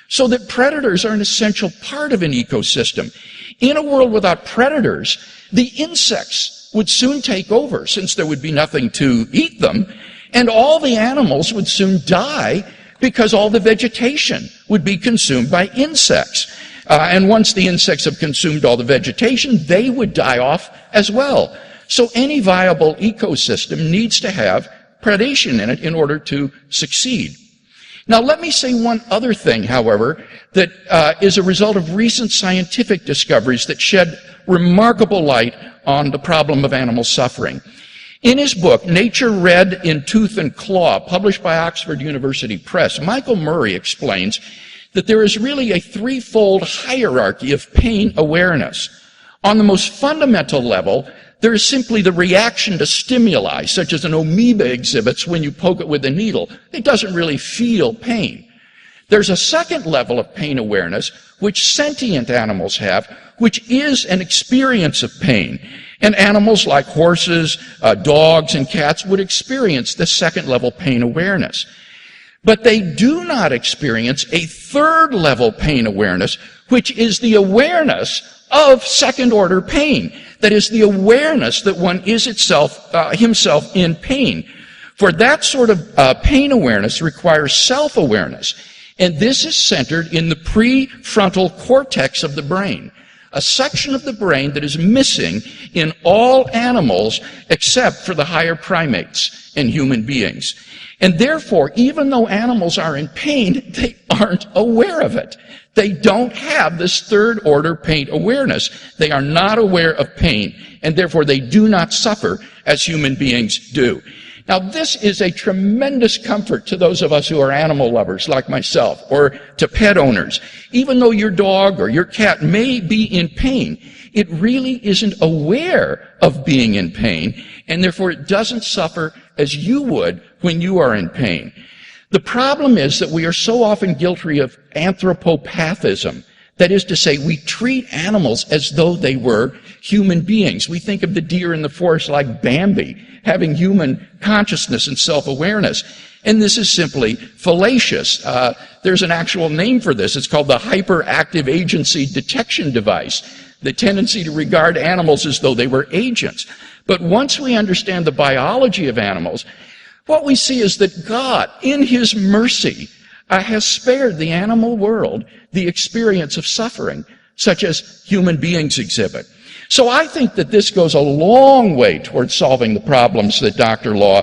So that predators are an essential part of an ecosystem. In a world without predators, the insects would soon take over, since there would be nothing to eat them, and all the animals would soon die because all the vegetation would be consumed by insects. And once the insects have consumed all the vegetation, they would die off as well. So any viable ecosystem needs to have predation in it in order to succeed. Now let me say one other thing, however, that is a result of recent scientific discoveries that shed remarkable light on the problem of animal suffering. In his book, Nature Red in Tooth and Claw, published by Oxford University Press, Michael Murray explains that there is really a threefold hierarchy of pain awareness. On the most fundamental level, there is simply the reaction to stimuli, such as an amoeba exhibits when you poke it with a needle. It doesn't really feel pain. There's a second level of pain awareness, which sentient animals have, which is an experience of pain. And animals like horses, dogs, and cats would experience this second level pain awareness. But they do not experience a third level pain awareness, which is the awareness of second order pain. That is the awareness that one is himself in pain. For that sort of pain awareness requires self-awareness. And this is centered in the prefrontal cortex of the brain, a section of the brain that is missing in all animals except for the higher primates and human beings. And therefore, even though animals are in pain, they aren't aware of it. They don't have this third order pain awareness. They are not aware of pain, and therefore they do not suffer as human beings do. Now, this is a tremendous comfort to those of us who are animal lovers like myself, or to pet owners. Even though your dog or your cat may be in pain, it really isn't aware of being in pain, and therefore it doesn't suffer as you would when you are in pain. The problem is that we are so often guilty of anthropopathism. That is to say, we treat animals as though they were human beings. We think of the deer in the forest like Bambi, having human consciousness and self-awareness. And this is simply fallacious. There's an actual name for this. It's called the hyperactive agency detection device, the tendency to regard animals as though they were agents. But once we understand the biology of animals, what we see is that God, in His mercy, has spared the animal world the experience of suffering, such as human beings exhibit. So I think that this goes a long way towards solving the problems that Dr. Law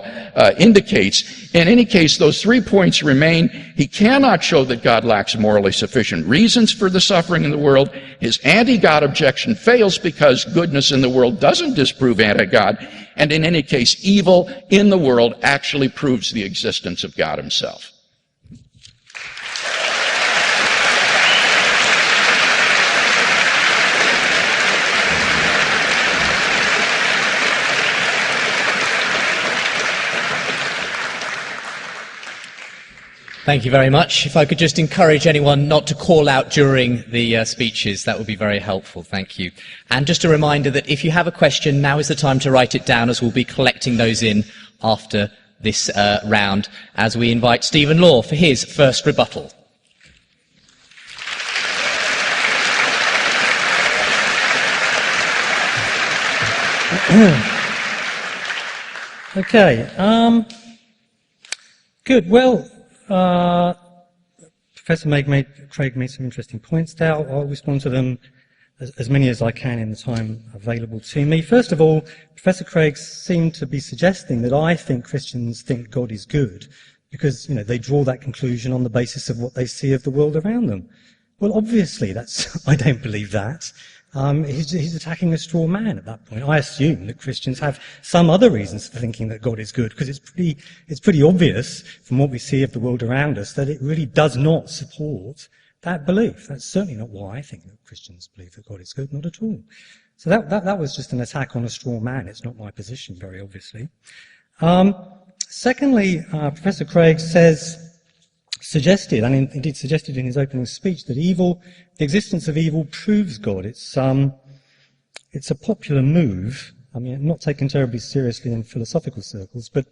indicates. In any case, those 3 points remain. He cannot show that God lacks morally sufficient reasons for the suffering in the world. His anti-God objection fails because goodness in the world doesn't disprove anti-God. And in any case, evil in the world actually proves the existence of God Himself. Thank you very much. If I could just encourage anyone not to call out during the speeches, that would be very helpful. Thank you. And just a reminder that if you have a question, now is the time to write it down, as we'll be collecting those in after this round, as we invite Stephen Law for his first rebuttal. Okay. Good. Well, Professor Craig made some interesting points there. I'll respond to them as many as I can in the time available to me. First of all, Professor Craig seemed to be suggesting that I think Christians think God is good because, they draw that conclusion on the basis of what they see of the world around them. Well, obviously, I don't believe that. He's attacking a straw man at that point. I assume that Christians have some other reasons for thinking that God is good, because it's pretty obvious from what we see of the world around us that it really does not support that belief. That's certainly not why I think that Christians believe that God is good, not at all. So that was just an attack on a straw man. It's not my position, very obviously. Secondly, Professor Craig suggested, and indeed suggested in his opening speech, that the existence of evil proves God. It's a popular move. I mean, not taken terribly seriously in philosophical circles, but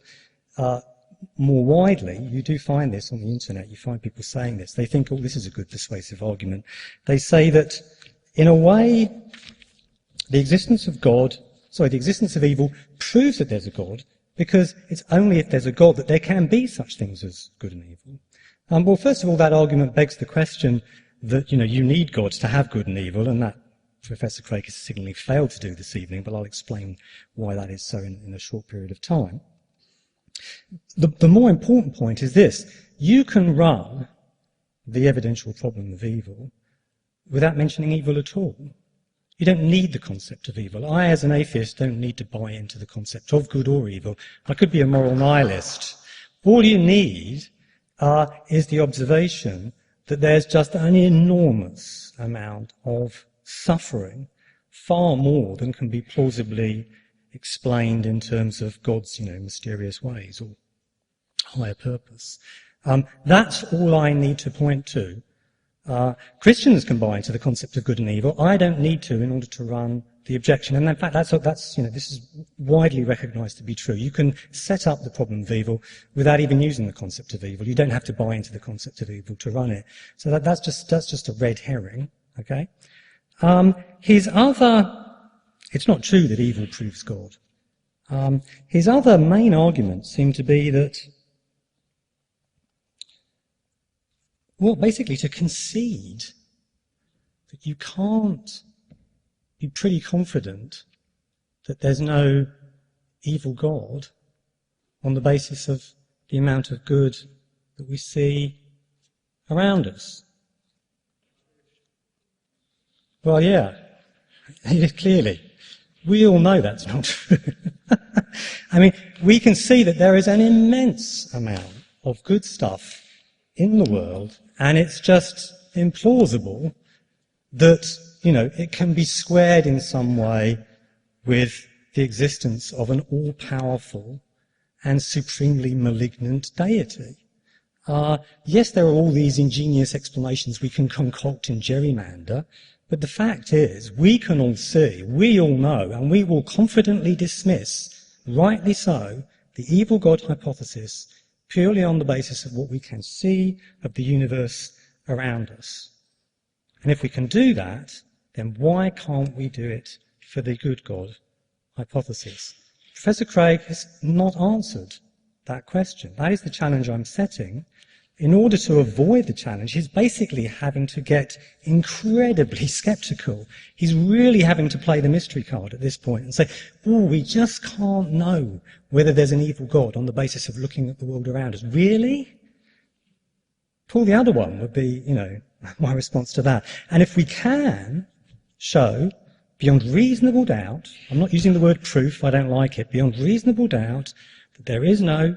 more widely, you do find this on the internet. You find people saying this. They think, oh, this is a good persuasive argument. They say that, in a way, the existence of evil proves that there's a God, because it's only if there's a God that there can be such things as good and evil. Well, first of all, that argument begs the question that, you need God to have good and evil, and that Professor Craig has signally failed to do this evening, but I'll explain why that is so in a short period of time. The more important point is this: you can run the evidential problem of evil without mentioning evil at all. You don't need the concept of evil. I, as an atheist, don't need to buy into the concept of good or evil. I could be a moral nihilist. All you need is the observation that there's just an enormous amount of suffering, far more than can be plausibly explained in terms of God's, mysterious ways or higher purpose. That's all I need to point to. Christians can buy into the concept of good and evil. I don't need to in order to run the objection. And in fact, this is widely recognized to be true. You can set up the problem of evil without even using the concept of evil. You don't have to buy into the concept of evil to run it. So that's just a red herring. Okay. It's not true that evil proves God. His other main arguments seem to be that, well, basically to concede that you can't be pretty confident that there's no evil God on the basis of the amount of good that we see around us. Well, yeah, clearly. We all know that's not true. I mean, we can see that there is an immense amount of good stuff in the world, and it's just implausible that, it can be squared in some way with the existence of an all-powerful and supremely malignant deity. Yes, there are all these ingenious explanations we can concoct in Gerrymander, but the fact is, we can all see, we all know, and we will confidently dismiss, rightly so, the evil God hypothesis purely on the basis of what we can see of the universe around us. And if we can do that, then why can't we do it for the good God hypothesis? Professor Craig has not answered that question. That is the challenge I'm setting. In order to avoid the challenge, he's basically having to get incredibly skeptical. He's really having to play the mystery card at this point and say, we just can't know whether there's an evil God on the basis of looking at the world around us. Really? Pull the other one would be, my response to that. And if we can show, beyond reasonable doubt, I'm not using the word proof, I don't like it, beyond reasonable doubt, that there is no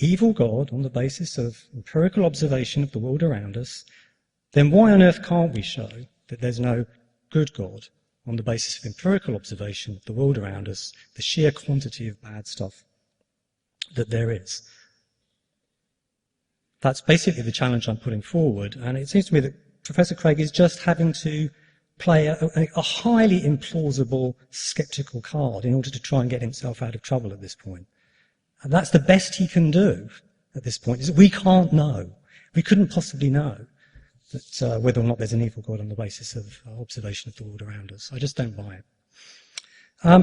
evil God on the basis of empirical observation of the world around us, then why on earth can't we show that there's no good God on the basis of empirical observation of the world around us, the sheer quantity of bad stuff that there is? That's basically the challenge I'm putting forward, and it seems to me that Professor Craig is just having to play a highly implausible, sceptical card in order to try and get himself out of trouble at this point. And that's the best he can do at this point, is that we can't know. We couldn't possibly know that whether or not there's an evil God on the basis of observation of the world around us. I just don't buy it.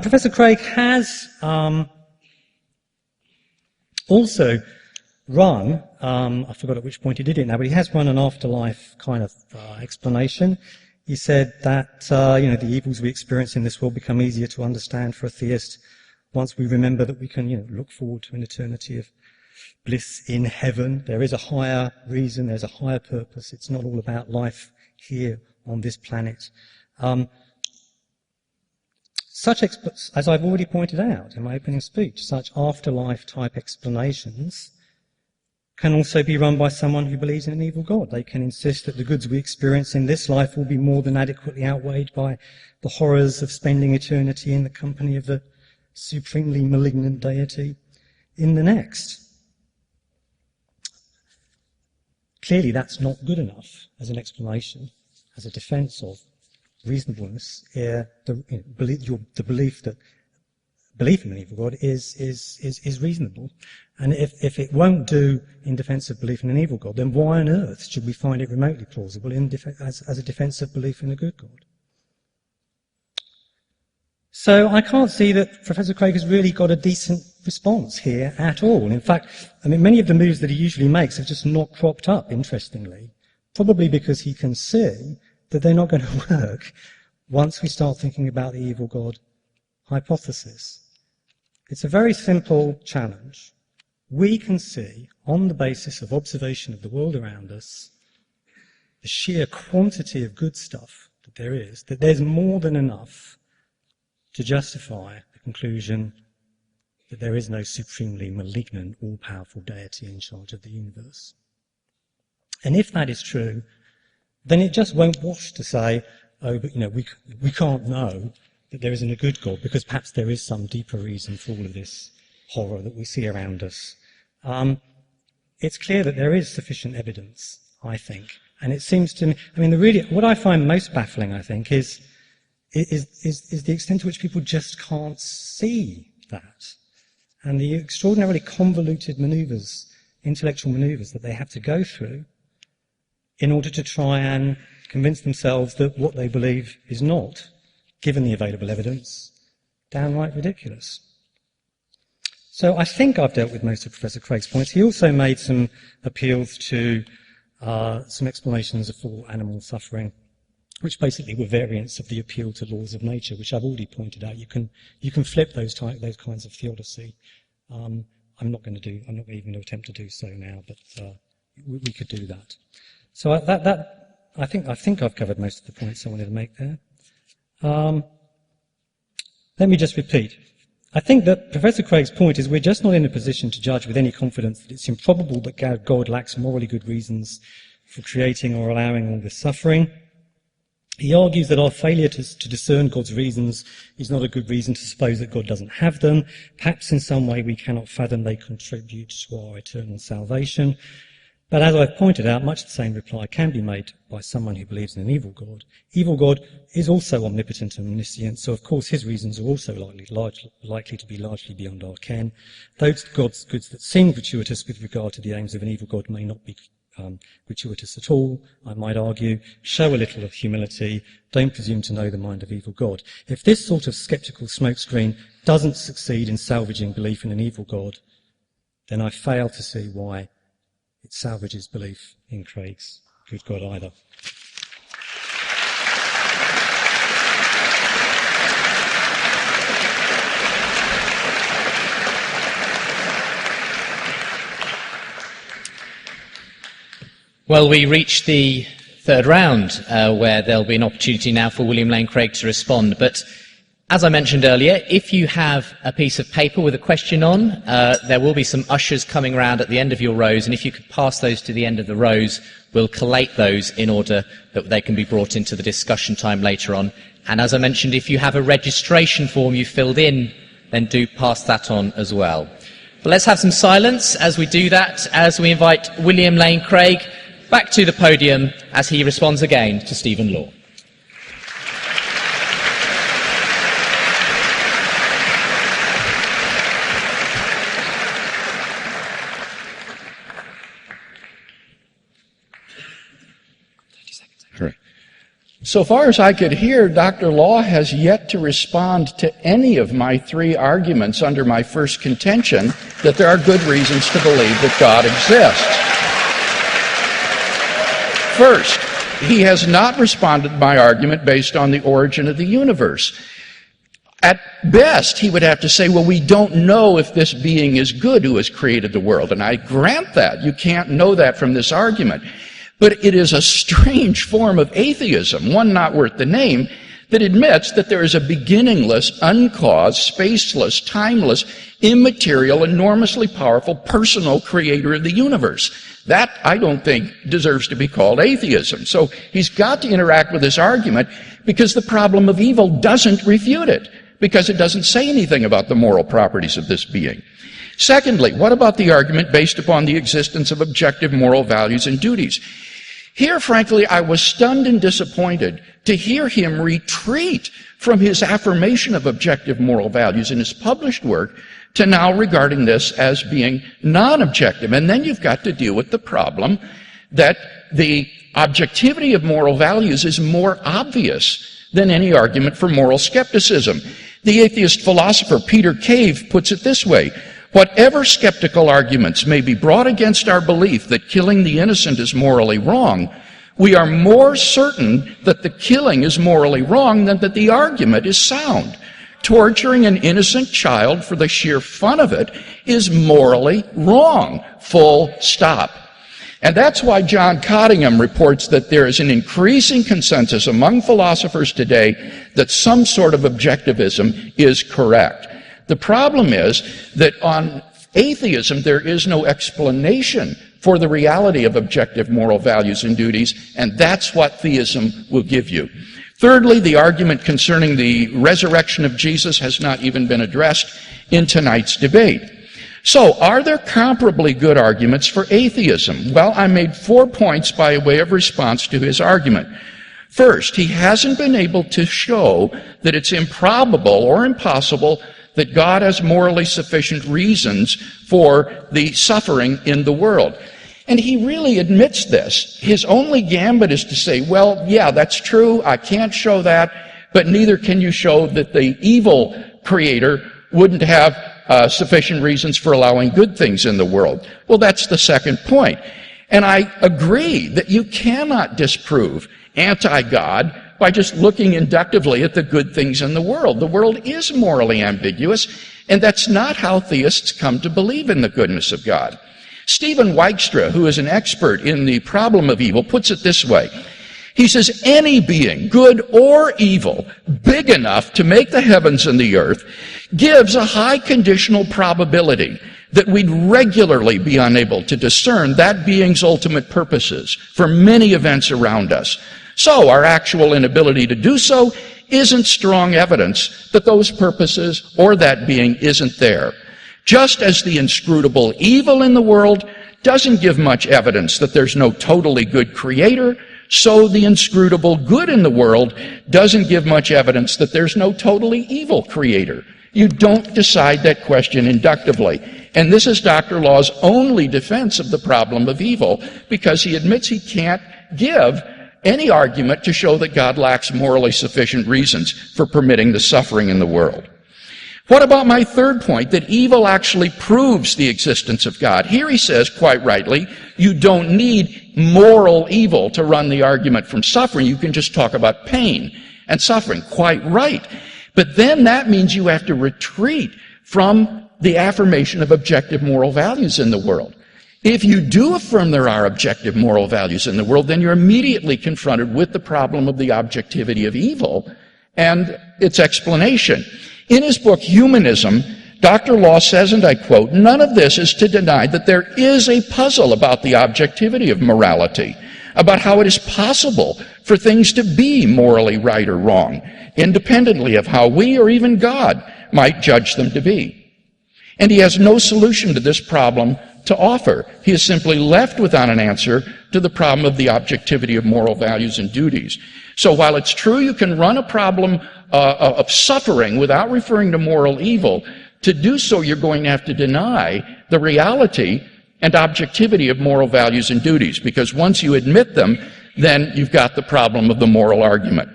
Professor Craig has also run, I forgot at which point he did it now, but he has run an afterlife kind of explanation. He said that, the evils we experience in this world become easier to understand for a theist once we remember that we can, look forward to an eternity of bliss in heaven. There is a higher reason, there's a higher purpose. It's not all about life here on this planet. As I've already pointed out in my opening speech, such afterlife type explanations can also be run by someone who believes in an evil God. They can insist that the goods we experience in this life will be more than adequately outweighed by the horrors of spending eternity in the company of the supremely malignant deity in the next. clearly that's not good enough as an explanation, as a defense of reasonableness, the belief that belief in an evil God is reasonable. And if it won't do in defense of belief in an evil God, then why on earth should we find it remotely plausible as a defense of belief in a good God? So I can't see that Professor Craig has really got a decent response here at all. In fact, I mean, many of the moves that he usually makes have just not cropped up, interestingly, probably because he can see that they're not going to work once we start thinking about the evil God hypothesis. It's a very simple challenge. We can see, on the basis of observation of the world around us, the sheer quantity of good stuff that there is, that there's more than enough to justify the conclusion that there is no supremely malignant, all-powerful deity in charge of the universe. And if that is true, then it just won't wash to say, oh, but we can't know that there isn't a good God, because perhaps there is some deeper reason for all of this horror that we see around us. It's clear that there is sufficient evidence, I think. And it seems to me, I mean, what I find most baffling, I think, is the extent to which people just can't see that. And the extraordinarily convoluted maneuvers, intellectual maneuvers that they have to go through in order to try and convince themselves that what they believe is not, given the available evidence, downright ridiculous. So I think I've dealt with most of Professor Craig's points. He also made some appeals to some explanations for animal suffering, which basically were variants of the appeal to laws of nature, which I've already pointed out. You can flip those kinds of theodicy. I'm not even going to attempt to do so now, but we could do that. So I think I've covered most of the points I wanted to make there. Let me just repeat. I think that Professor Craig's point is we're just not in a position to judge with any confidence that it's improbable that God lacks morally good reasons for creating or allowing all this suffering. He argues that our failure to discern God's reasons is not a good reason to suppose that God doesn't have them. Perhaps in some way we cannot fathom they contribute to our eternal salvation. But as I've pointed out, much the same reply can be made by someone who believes in an evil God. Evil God is also omnipotent and omniscient, so of course his reasons are also likely to be largely beyond our ken. Those goods that seem gratuitous with regard to the aims of an evil God may not be gratuitous at all, I might argue. Show a little of humility. Don't presume to know the mind of evil God. If this sort of sceptical smokescreen doesn't succeed in salvaging belief in an evil God, then I fail to see why it salvages belief in Craig's good God either. Well, we reach the third round, where there'll be an opportunity now for William Lane Craig to respond. But as I mentioned earlier, if you have a piece of paper with a question on, there will be some ushers coming around at the end of your rows, and if you could pass those to the end of the rows, we'll collate those in order that they can be brought into the discussion time later on. And as I mentioned, if you have a registration form you filled in, then do pass that on as well. But let's have some silence as we do that, as we invite William Lane Craig back to the podium as he responds again to Stephen Law. So far as I could hear, Dr. Law has yet to respond to any of my three arguments under my first contention that there are good reasons to believe that God exists. First, he has not responded to my argument based on the origin of the universe. At best, he would have to say, well, we don't know if this being is good who has created the world. And I grant that. You can't know that from this argument. But it is a strange form of atheism, one not worth the name, that admits that there is a beginningless, uncaused, spaceless, timeless, immaterial, enormously powerful, personal creator of the universe. That, I don't think, deserves to be called atheism. So he's got to interact with this argument because the problem of evil doesn't refute it. because it doesn't say anything about the moral properties of this being. Secondly, what about the argument based upon the existence of objective moral values and duties? Here, frankly, I was stunned and disappointed to hear him retreat from his affirmation of objective moral values in his published work to now regarding this as being non-objective. And then you've got to deal with the problem that the objectivity of moral values is more obvious than any argument for moral skepticism. The atheist philosopher Peter Cave puts it this way: whatever skeptical arguments may be brought against our belief that killing the innocent is morally wrong, we are more certain that the killing is morally wrong than that the argument is sound. Torturing an innocent child for the sheer fun of it is morally wrong. Full stop. And that's why John Cottingham reports that there is an increasing consensus among philosophers today that some sort of objectivism is correct. The problem is that on atheism, there is no explanation for the reality of objective moral values and duties, and that's what theism will give you. Thirdly, the argument concerning the resurrection of Jesus has not even been addressed in tonight's debate. So, are there comparably good arguments for atheism? Well, I made 4 points by way of response to his argument. First, he hasn't been able to show that it's improbable or impossible that God has morally sufficient reasons for the suffering in the world. And he really admits this. His only gambit is to say, well, yeah, that's true, I can't show that, but neither can you show that the evil creator wouldn't have sufficient reasons for allowing good things in the world. Well, that's the second point. And I agree that you cannot disprove anti-God by just looking inductively at the good things in the world. The world is morally ambiguous, and that's not how theists come to believe in the goodness of God. Stephen Weikstra, who is an expert in the problem of evil, puts it this way. He says, any being, good or evil, big enough to make the heavens and the earth, gives a high conditional probability that we'd regularly be unable to discern that being's ultimate purposes for many events around us. So our actual inability to do so isn't strong evidence that those purposes or that being isn't there. Just as the inscrutable evil in the world doesn't give much evidence that there's no totally good creator, so the inscrutable good in the world doesn't give much evidence that there's no totally evil creator. You don't decide that question inductively. And this is Dr. Law's only defense of the problem of evil, because he admits he can't give any argument to show that God lacks morally sufficient reasons for permitting the suffering in the world. What about my third point, that evil actually proves the existence of God? Here he says, quite rightly, you don't need moral evil to run the argument from suffering. You can just talk about pain and suffering. Quite right. But then that means you have to retreat from the affirmation of objective moral values in the world. If you do affirm there are objective moral values in the world, then you're immediately confronted with the problem of the objectivity of evil and its explanation. In his book, Humanism, Dr. Law says, and I quote, none of this is to deny that there is a puzzle about the objectivity of morality, about how it is possible for things to be morally right or wrong, independently of how we or even God might judge them to be. And he has no solution to this problem to offer. He is simply left without an answer to the problem of the objectivity of moral values and duties. So while it's true you can run a problem of suffering without referring to moral evil, to do so you're going to have to deny the reality and objectivity of moral values and duties, because once you admit them, then you've got the problem of the moral argument.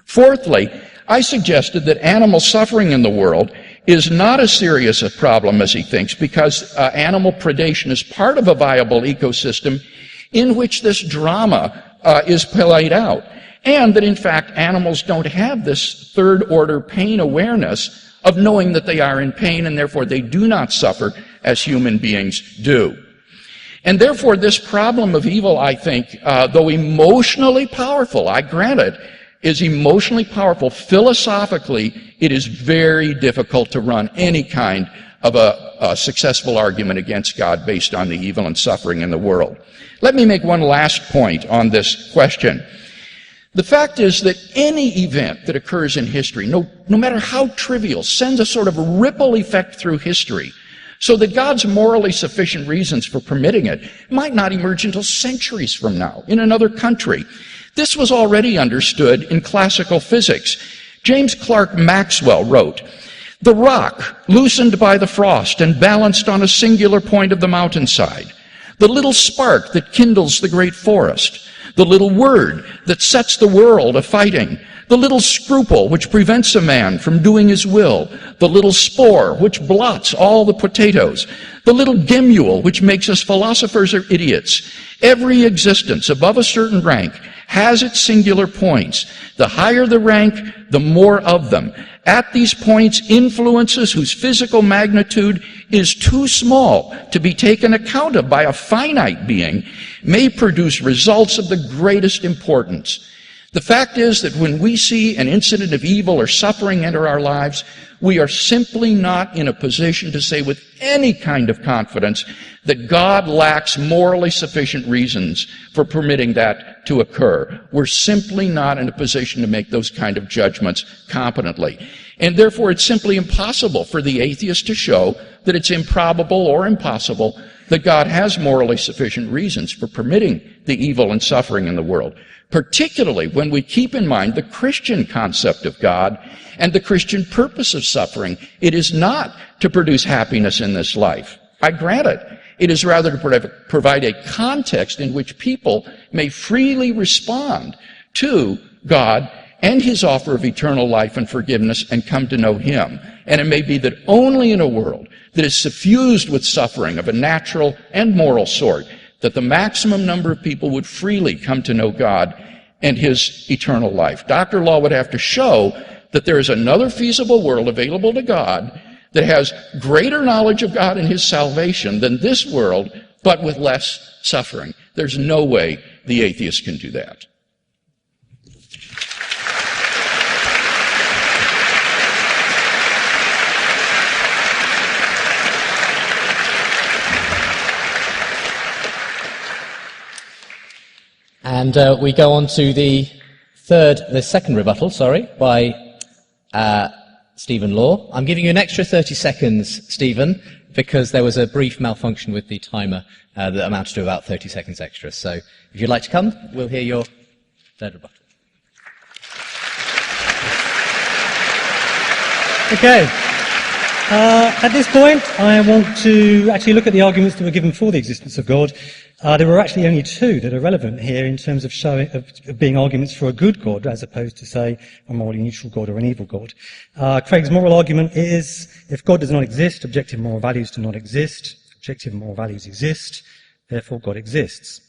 Fourthly, I suggested that animal suffering in the world is not as serious a problem as he thinks, because animal predation is part of a viable ecosystem in which this drama is played out. And that, in fact, animals don't have this third-order pain awareness of knowing that they are in pain, and therefore they do not suffer as human beings do. And therefore, this problem of evil, I think, though emotionally powerful, I grant it, is emotionally powerful. Philosophically, it is very difficult to run any kind of a successful argument against God based on the evil and suffering in the world. Let me make one last point on this question. The fact is that any event that occurs in history, no matter how trivial, sends a sort of ripple effect through history, so that God's morally sufficient reasons for permitting it might not emerge until centuries from now in another country. This was already understood in classical physics. James Clerk Maxwell wrote, "The rock, loosened by the frost and balanced on a singular point of the mountainside, the little spark that kindles the great forest, the little word that sets the world a-fighting, the little scruple which prevents a man from doing his will, the little spore which blots all the potatoes, the little gimule which makes us philosophers or idiots. Every existence above a certain rank has its singular points. The higher the rank, the more of them. At these points, influences whose physical magnitude is too small to be taken account of by a finite being may produce results of the greatest importance. The fact is that when we see an incident of evil or suffering enter our lives, we are simply not in a position to say with any kind of confidence that God lacks morally sufficient reasons for permitting that to occur. We're simply not in a position to make those kind of judgments competently. And therefore, it's simply impossible for the atheist to show that it's improbable or impossible that God has morally sufficient reasons for permitting the evil and suffering in the world, particularly when we keep in mind the Christian concept of God and the Christian purpose of suffering. It is not to produce happiness in this life. I grant it. It is rather to provide a context in which people may freely respond to God and his offer of eternal life and forgiveness and come to know him. And it may be that only in a world that is suffused with suffering of a natural and moral sort that the maximum number of people would freely come to know God and his eternal life. Dr. Law would have to show that there is another feasible world available to God that has greater knowledge of God and his salvation than this world, but with less suffering. There's no way the atheist can do that. And we go on to the second rebuttal, by Stephen Law. I'm giving you an extra 30 seconds, Stephen, because there was a brief malfunction with the timer that amounted to about 30 seconds extra. So if you'd like to come, we'll hear your third rebuttal. Okay. At this point, I want to actually look at the arguments that were given for the existence of God. There were actually only two that are relevant here in terms of being arguments for a good God, as opposed to, say, a morally neutral God or an evil God. Craig's moral argument is, if God does not exist, objective moral values do not exist. Objective moral values exist, therefore God exists.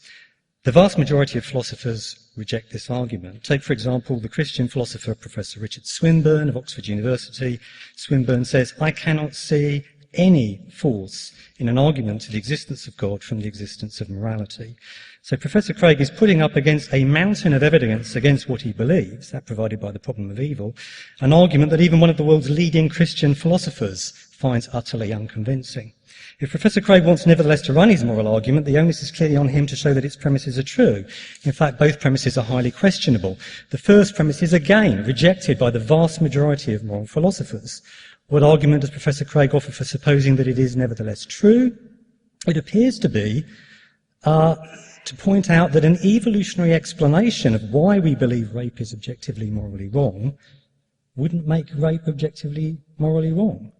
The vast majority of philosophers reject this argument. Take, for example, the Christian philosopher Professor Richard Swinburne of Oxford University. Swinburne says, "I cannot see any force in an argument to the existence of God from the existence of morality." So Professor Craig is putting up against a mountain of evidence against what he believes, that provided by the problem of evil, an argument that even one of the world's leading Christian philosophers finds utterly unconvincing. If Professor Craig wants nevertheless to run his moral argument, the onus is clearly on him to show that its premises are true. In fact, both premises are highly questionable. The first premise is again rejected by the vast majority of moral philosophers. What argument does Professor Craig offer for supposing that it is nevertheless true? It appears to be to point out that an evolutionary explanation of why we believe rape is objectively morally wrong wouldn't make rape objectively morally wrong.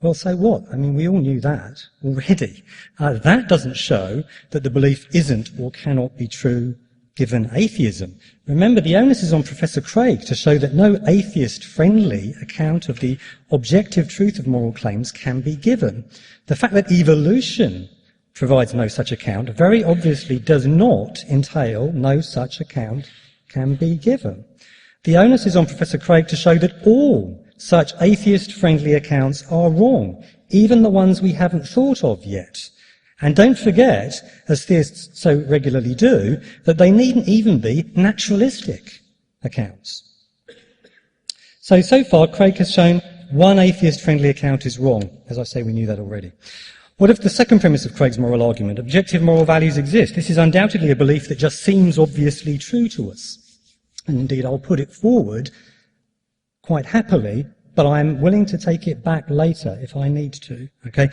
Well, so what? I mean, we all knew that already. That doesn't show that the belief isn't or cannot be true given atheism. Remember, the onus is on Professor Craig to show that no atheist-friendly account of the objective truth of moral claims can be given. The fact that evolution provides no such account very obviously does not entail no such account can be given. The onus is on Professor Craig to show that all such atheist-friendly accounts are wrong, even the ones we haven't thought of yet. And don't forget, as theists so regularly do, that they needn't even be naturalistic accounts. So far, Craig has shown one atheist-friendly account is wrong. As I say, we knew that already. What if the second premise of Craig's moral argument, objective moral values exist? This is undoubtedly a belief that just seems obviously true to us. And indeed, I'll put it forward quite happily, but I'm willing to take it back later if I need to. Okay?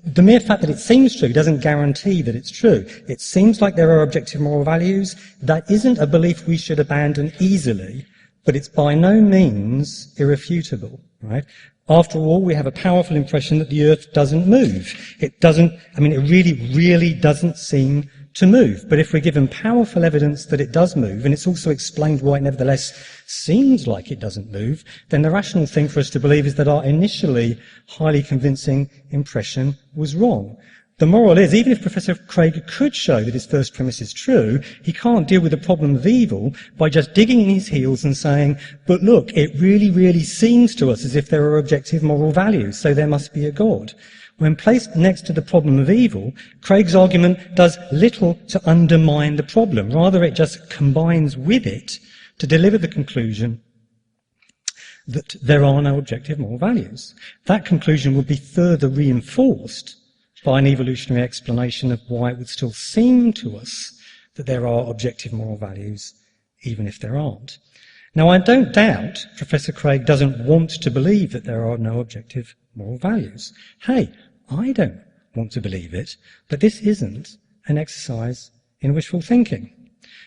The mere fact that it seems true doesn't guarantee that it's true. It seems like there are objective moral values. That isn't a belief we should abandon easily, but it's by no means irrefutable, right? After all, we have a powerful impression that the earth doesn't move. It really doesn't seem to move. But if we're given powerful evidence that it does move, and it's also explained why it nevertheless seems like it doesn't move, then the rational thing for us to believe is that our initially highly convincing impression was wrong. The moral is, even if Professor Craig could show that his first premise is true, he can't deal with the problem of evil by just digging in his heels and saying, but look, it really seems to us as if there are objective moral values, so there must be a God. When placed next to the problem of evil, Craig's argument does little to undermine the problem. Rather, it just combines with it to deliver the conclusion that there are no objective moral values. That conclusion would be further reinforced by an evolutionary explanation of why it would still seem to us that there are objective moral values, even if there aren't. Now, I don't doubt Professor Craig doesn't want to believe that there are no objective moral values. Hey, I don't want to believe it, but this isn't an exercise in wishful thinking.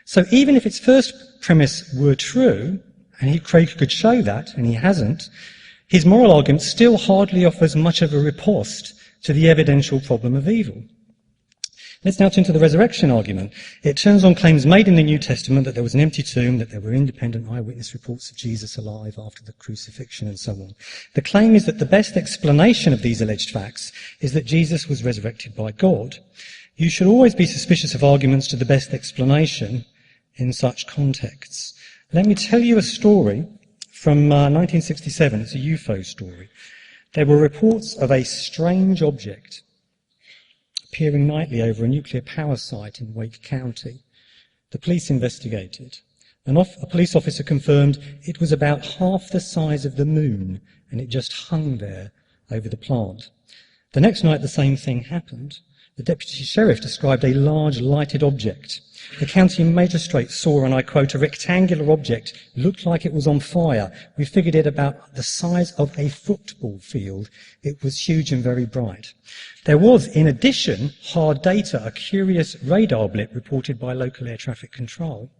So even if its first premise were true, and Craig could show that, and he hasn't, his moral argument still hardly offers much of a riposte to the evidential problem of evil. Let's now turn to the resurrection argument. It turns on claims made in the New Testament that there was an empty tomb, that there were independent eyewitness reports of Jesus alive after the crucifixion, and so on. The claim is that the best explanation of these alleged facts is that Jesus was resurrected by God. You should always be suspicious of arguments to the best explanation in such contexts. Let me tell you a story from 1967. It's a UFO story. There were reports of a strange object appearing nightly over a nuclear power site in Wake County. The police investigated. A police officer confirmed it was about half the size of the moon, and it just hung there over the plant. The next night the same thing happened. The deputy sheriff described a large lighted object. The county magistrate saw, and I quote, a rectangular object, looked like it was on fire. We figured it about the size of a football field. It was huge and very bright. There was, in addition, hard data, a curious radar blip reported by local air traffic control.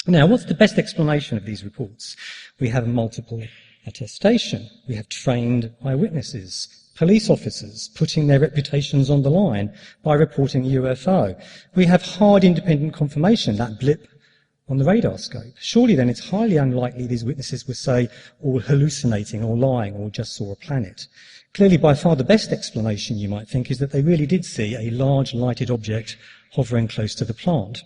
Now, what's the best explanation of these reports? We have multiple attestation. We have trained eyewitnesses. Police officers putting their reputations on the line by reporting a UFO. We have hard independent confirmation, that blip on the radar scope. Surely then it's highly unlikely these witnesses were, say, all hallucinating or lying or just saw a planet. Clearly, by far the best explanation, you might think, is that they really did see a large lighted object hovering close to the plant.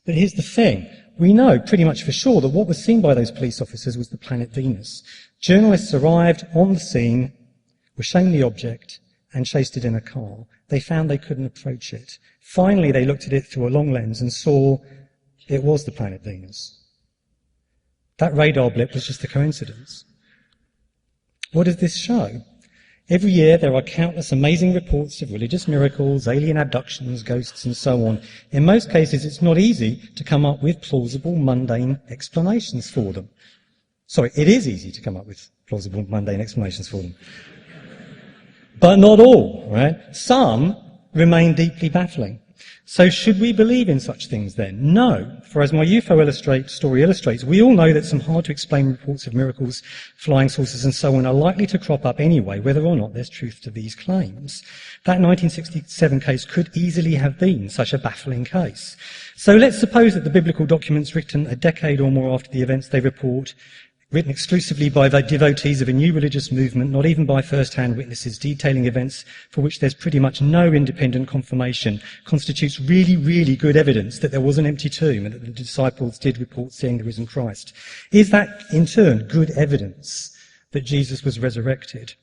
But here's the thing. We know pretty much for sure that what was seen by those police officers was the planet Venus. Journalists arrived on the scene, were shown the object, and chased it in a car. They found they couldn't approach it. Finally, they looked at it through a long lens and saw it was the planet Venus. That radar blip was just a coincidence. What does this show? Every year there are countless amazing reports of religious miracles, alien abductions, ghosts, and so on. In most cases, it's not easy to come up with plausible, mundane explanations for them. Sorry, it is easy to come up with plausible, mundane explanations for them. But not all, right? Some remain deeply baffling. So should we believe in such things then? No. For as my UFO story illustrates, we all know that some hard-to-explain reports of miracles, flying saucers and so on are likely to crop up anyway, whether or not there's truth to these claims. That 1967 case could easily have been such a baffling case. So let's suppose that the biblical documents written a decade or more after the events they report, written exclusively by the devotees of a new religious movement, not even by first-hand witnesses, detailing events for which there's pretty much no independent confirmation, constitutes really good evidence that there was an empty tomb and that the disciples did report seeing the risen Christ. Is that, in turn, good evidence that Jesus was resurrected?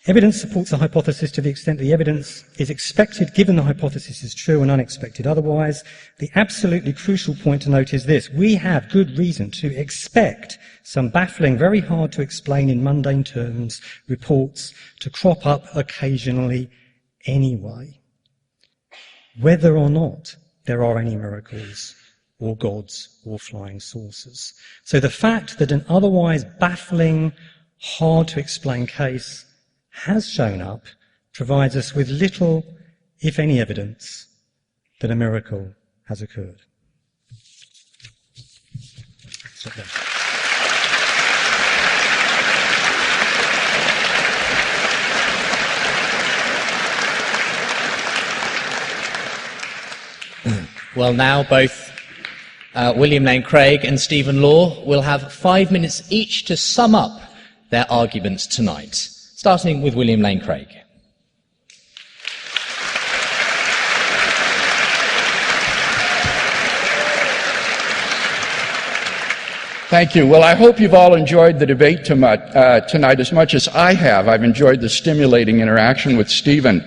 Evidence supports a hypothesis to the extent the evidence is expected, given the hypothesis is true, and unexpected otherwise. The absolutely crucial point to note is this. We have good reason to expect some baffling, very hard to explain in mundane terms, reports to crop up occasionally anyway. Whether or not there are any miracles or gods or flying saucers. So the fact that an otherwise baffling, hard-to-explain case has shown up provides us with little, if any, evidence that a miracle has occurred. Stop there. Well, now both William Lane Craig and Stephen Law will have 5 minutes each to sum up their arguments tonight, starting with William Lane Craig. Thank you. Well, I hope you've all enjoyed the debate tonight as much as I have. I've enjoyed the stimulating interaction with Stephen.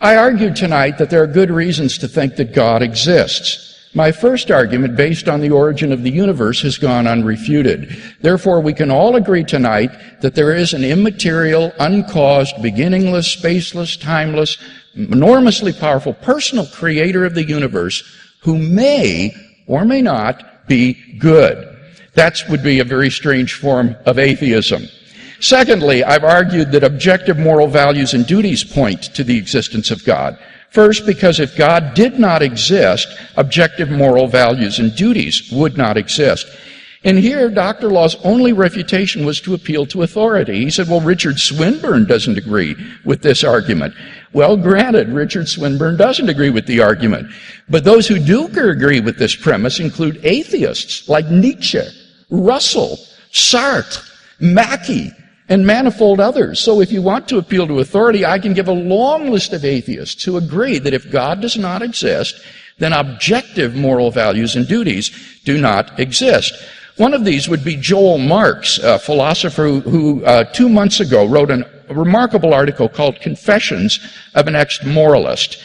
I argued tonight that there are good reasons to think that God exists. My first argument, based on the origin of the universe, has gone unrefuted. Therefore, we can all agree tonight that there is an immaterial, uncaused, beginningless, spaceless, timeless, enormously powerful, personal creator of the universe who may or may not be good. That would be a very strange form of atheism. Secondly, I've argued that objective moral values and duties point to the existence of God. First, because if God did not exist, objective moral values and duties would not exist. And here, Dr. Law's only refutation was to appeal to authority. He said, well, Richard Swinburne doesn't agree with this argument. Well, granted, Richard Swinburne doesn't agree with the argument. But those who do agree with this premise include atheists like Nietzsche, Russell, Sartre, Mackey, and manifold others. So if you want to appeal to authority, I can give a long list of atheists who agree that if God does not exist, then objective moral values and duties do not exist. One of these would be Joel Marx, a philosopher who 2 months ago wrote a remarkable article called Confessions of an Ex-Moralist.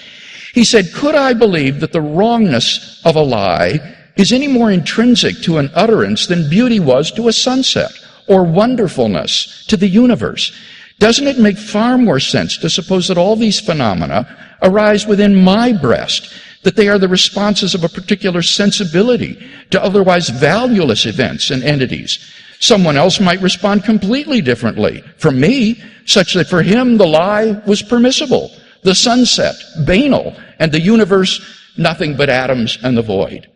He said, could I believe that the wrongness of a lie is any more intrinsic to an utterance than beauty was to a sunset, or wonderfulness to the universe? Doesn't it make far more sense to suppose that all these phenomena arise within my breast, that they are the responses of a particular sensibility to otherwise valueless events and entities? Someone else might respond completely differently from me, such that for him the lie was permissible, the sunset banal, and the universe nothing but atoms and the void.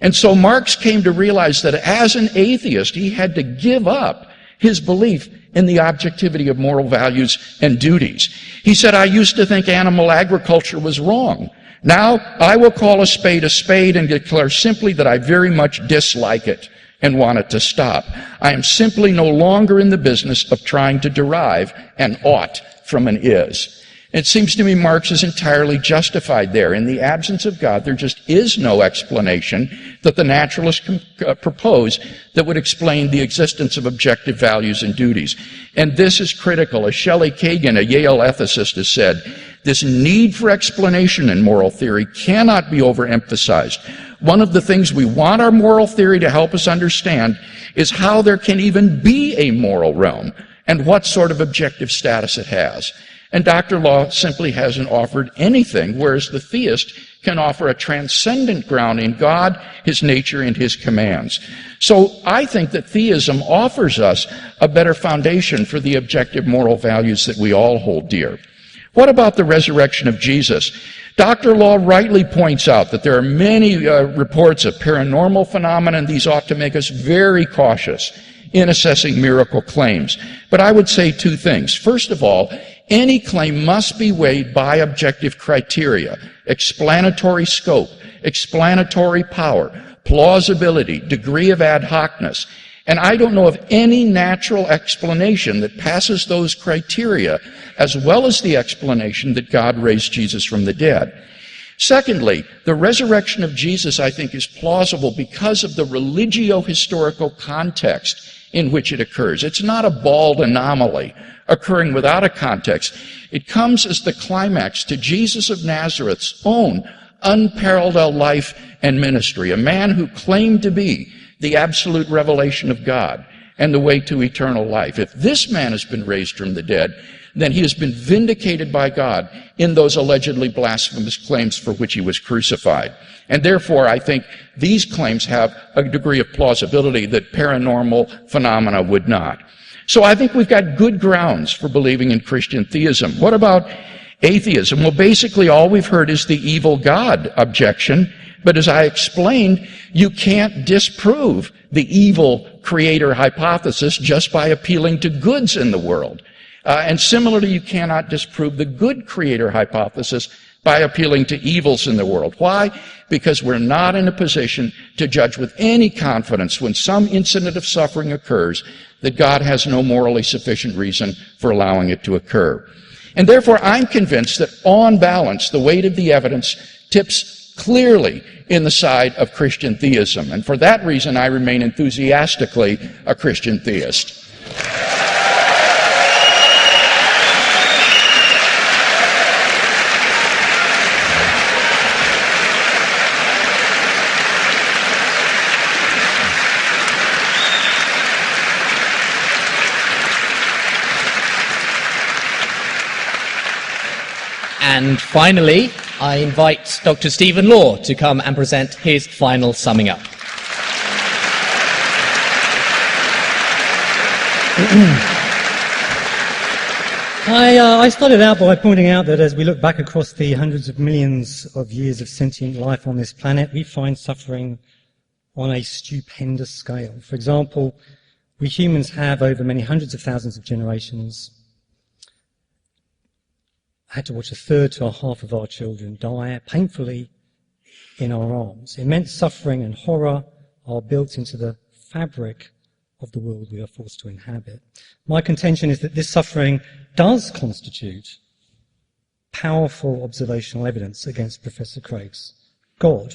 And so Marx came to realize that as an atheist, he had to give up his belief in the objectivity of moral values and duties. He said, I used to think animal agriculture was wrong. Now I will call a spade and declare simply that I very much dislike it and want it to stop. I am simply no longer in the business of trying to derive an ought from an is. It seems to me Marx is entirely justified there. In the absence of God, there just is no explanation that the naturalists can propose that would explain the existence of objective values and duties. And this is critical. As Shelley Kagan, a Yale ethicist, has said, this need for explanation in moral theory cannot be overemphasized. One of the things we want our moral theory to help us understand is how there can even be a moral realm and what sort of objective status it has. And Dr. Law simply hasn't offered anything, whereas the theist can offer a transcendent ground in God, His nature, and His commands. So I think that theism offers us a better foundation for the objective moral values that we all hold dear. What about the resurrection of Jesus? Dr. Law rightly points out that there are many reports of paranormal phenomena, and these ought to make us very cautious in assessing miracle claims. But I would say two things. First of all, any claim must be weighed by objective criteria: explanatory scope, explanatory power, plausibility, degree of ad hocness. And I don't know of any natural explanation that passes those criteria, as well as the explanation that God raised Jesus from the dead. Secondly, the resurrection of Jesus, I think, is plausible because of the religio-historical context in which it occurs. It's not a bald anomaly occurring without a context. It comes as the climax to Jesus of Nazareth's own unparalleled life and ministry, a man who claimed to be the absolute revelation of God and the way to eternal life. If this man has been raised from the dead, then he has been vindicated by God in those allegedly blasphemous claims for which he was crucified. And therefore, I think these claims have a degree of plausibility that paranormal phenomena would not. So I think we've got good grounds for believing in Christian theism. What about atheism? Well, basically all we've heard is the evil God objection, but as I explained, you can't disprove the evil creator hypothesis just by appealing to goods in the world. And similarly, you cannot disprove the good creator hypothesis by appealing to evils in the world. Why? Because we're not in a position to judge with any confidence when some incident of suffering occurs that God has no morally sufficient reason for allowing it to occur. And therefore, I'm convinced that on balance, the weight of the evidence tips clearly in the side of Christian theism. And for that reason, I remain enthusiastically a Christian theist. And finally, I invite Dr. Stephen Law to come and present his final summing up. I started out by pointing out that as we look back across the hundreds of millions of years of sentient life on this planet, we find suffering on a stupendous scale. For example, we humans have, over many hundreds of thousands of generations, had to watch a third to a half of our children die painfully in our arms. Immense suffering and horror are built into the fabric of the world we are forced to inhabit. My contention is that this suffering does constitute powerful observational evidence against Professor Craig's God.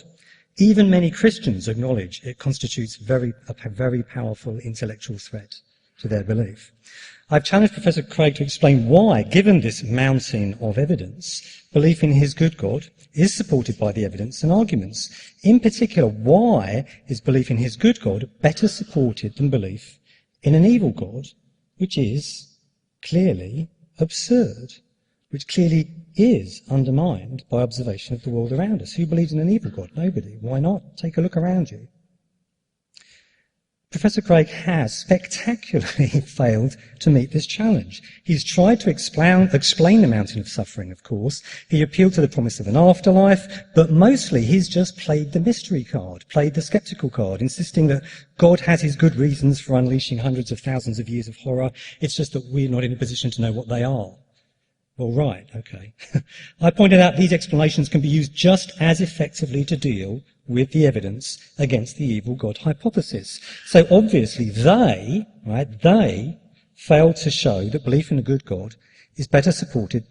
Even many Christians acknowledge it constitutes a very powerful intellectual threat to their belief. I've challenged Professor Craig to explain why, given this mountain of evidence, belief in his good God is supported by the evidence and arguments. In particular, why is belief in his good God better supported than belief in an evil God, which is clearly absurd, which clearly is undermined by observation of the world around us. Who believes in an evil God? Nobody. Why not? Take a look around you. Professor Craig has spectacularly failed to meet this challenge. He's tried to explain the mountain of suffering, of course. He appealed to the promise of an afterlife, but mostly he's just played the mystery card, played the skeptical card, insisting that God has his good reasons for unleashing hundreds of thousands of years of horror. It's just that we're not in a position to know what they are. Well, right, okay. I pointed out these explanations can be used just as effectively to deal with the evidence against the evil God hypothesis. So obviously they failed to show that belief in a good God is better supported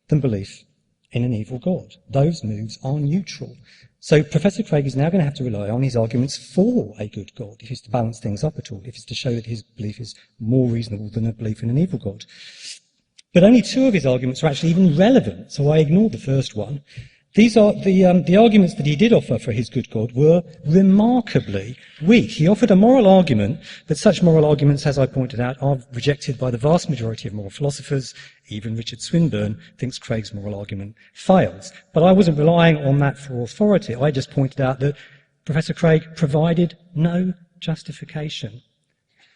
than belief in an evil God. Those moves are neutral. So Professor Craig is now going to have to rely on his arguments for a good God, if he's to balance things up at all, if he's to show that his belief is more reasonable than a belief in an evil God. But only two of his arguments are actually even relevant, so I ignored the first one. These are the arguments that he did offer for his good God were remarkably weak. He offered a moral argument, but such moral arguments, as I pointed out, are rejected by the vast majority of moral philosophers. Even Richard Swinburne thinks Craig's moral argument fails. But I wasn't relying on that for authority. I just pointed out that Professor Craig provided no justification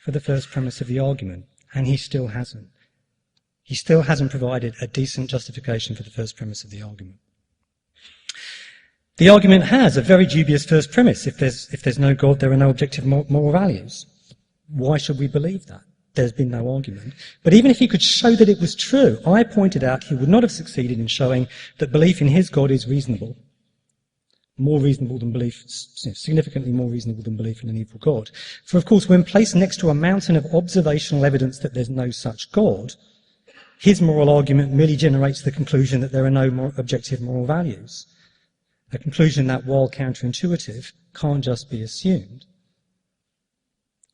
for the first premise of the argument, and he still hasn't. He still hasn't provided a decent justification for the first premise of the argument. The argument has a very dubious first premise. If there's no God, there are no objective moral values. Why should we believe that? There's been no argument. But even if he could show that it was true, I pointed out he would not have succeeded in showing that belief in his God is reasonable. More reasonable than belief, significantly more reasonable than belief in an evil God. For of course, when placed next to a mountain of observational evidence that there's no such God, his moral argument merely generates the conclusion that there are no objective moral values. A conclusion that, while counterintuitive, can't just be assumed.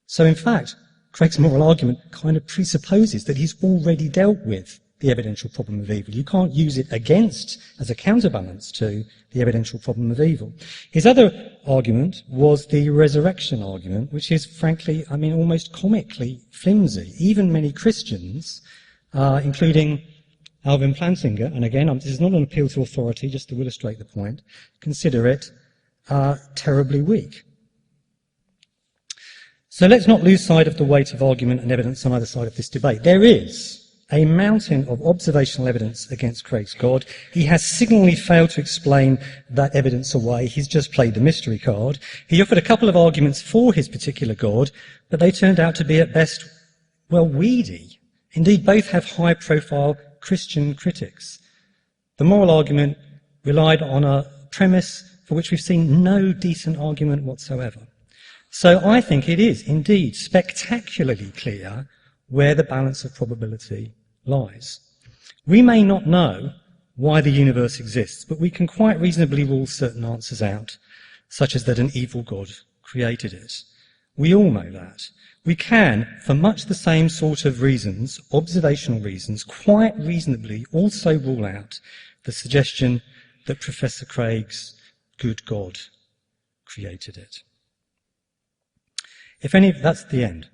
So in fact, Craig's moral argument kind of presupposes that he's already dealt with the evidential problem of evil. You can't use it against as a counterbalance to the evidential problem of evil. His other argument was the resurrection argument, which is frankly, almost comically flimsy. Even many Christians including Alvin Plantinga, and again, this is not an appeal to authority, just to illustrate the point, consider it terribly weak. So let's not lose sight of the weight of argument and evidence on either side of this debate. There is a mountain of observational evidence against Craig's God. He has signally failed to explain that evidence away. He's just played the mystery card. He offered a couple of arguments for his particular God, but they turned out to be at best, well, weedy. Indeed, both have high-profile Christian critics. The moral argument relied on a premise for which we've seen no decent argument whatsoever. So I think it is indeed spectacularly clear where the balance of probability lies. We may not know why the universe exists, but we can quite reasonably rule certain answers out, such as that an evil God created it. We all know that. We can, for much the same sort of reasons, observational reasons, quite reasonably also rule out the suggestion that Professor Craig's good God created it. That's the end.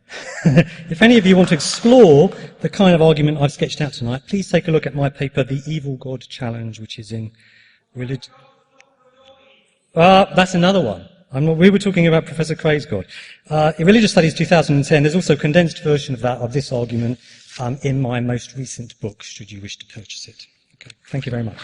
If any of you want to explore the kind of argument I've sketched out tonight, please take a look at my paper, The Evil God Challenge, which is in religion. That's another one. We were talking about Professor Craig's God. In Religious Studies 2010, there's also a condensed version of this argument in my most recent book, should you wish to purchase it. Okay, thank you very much.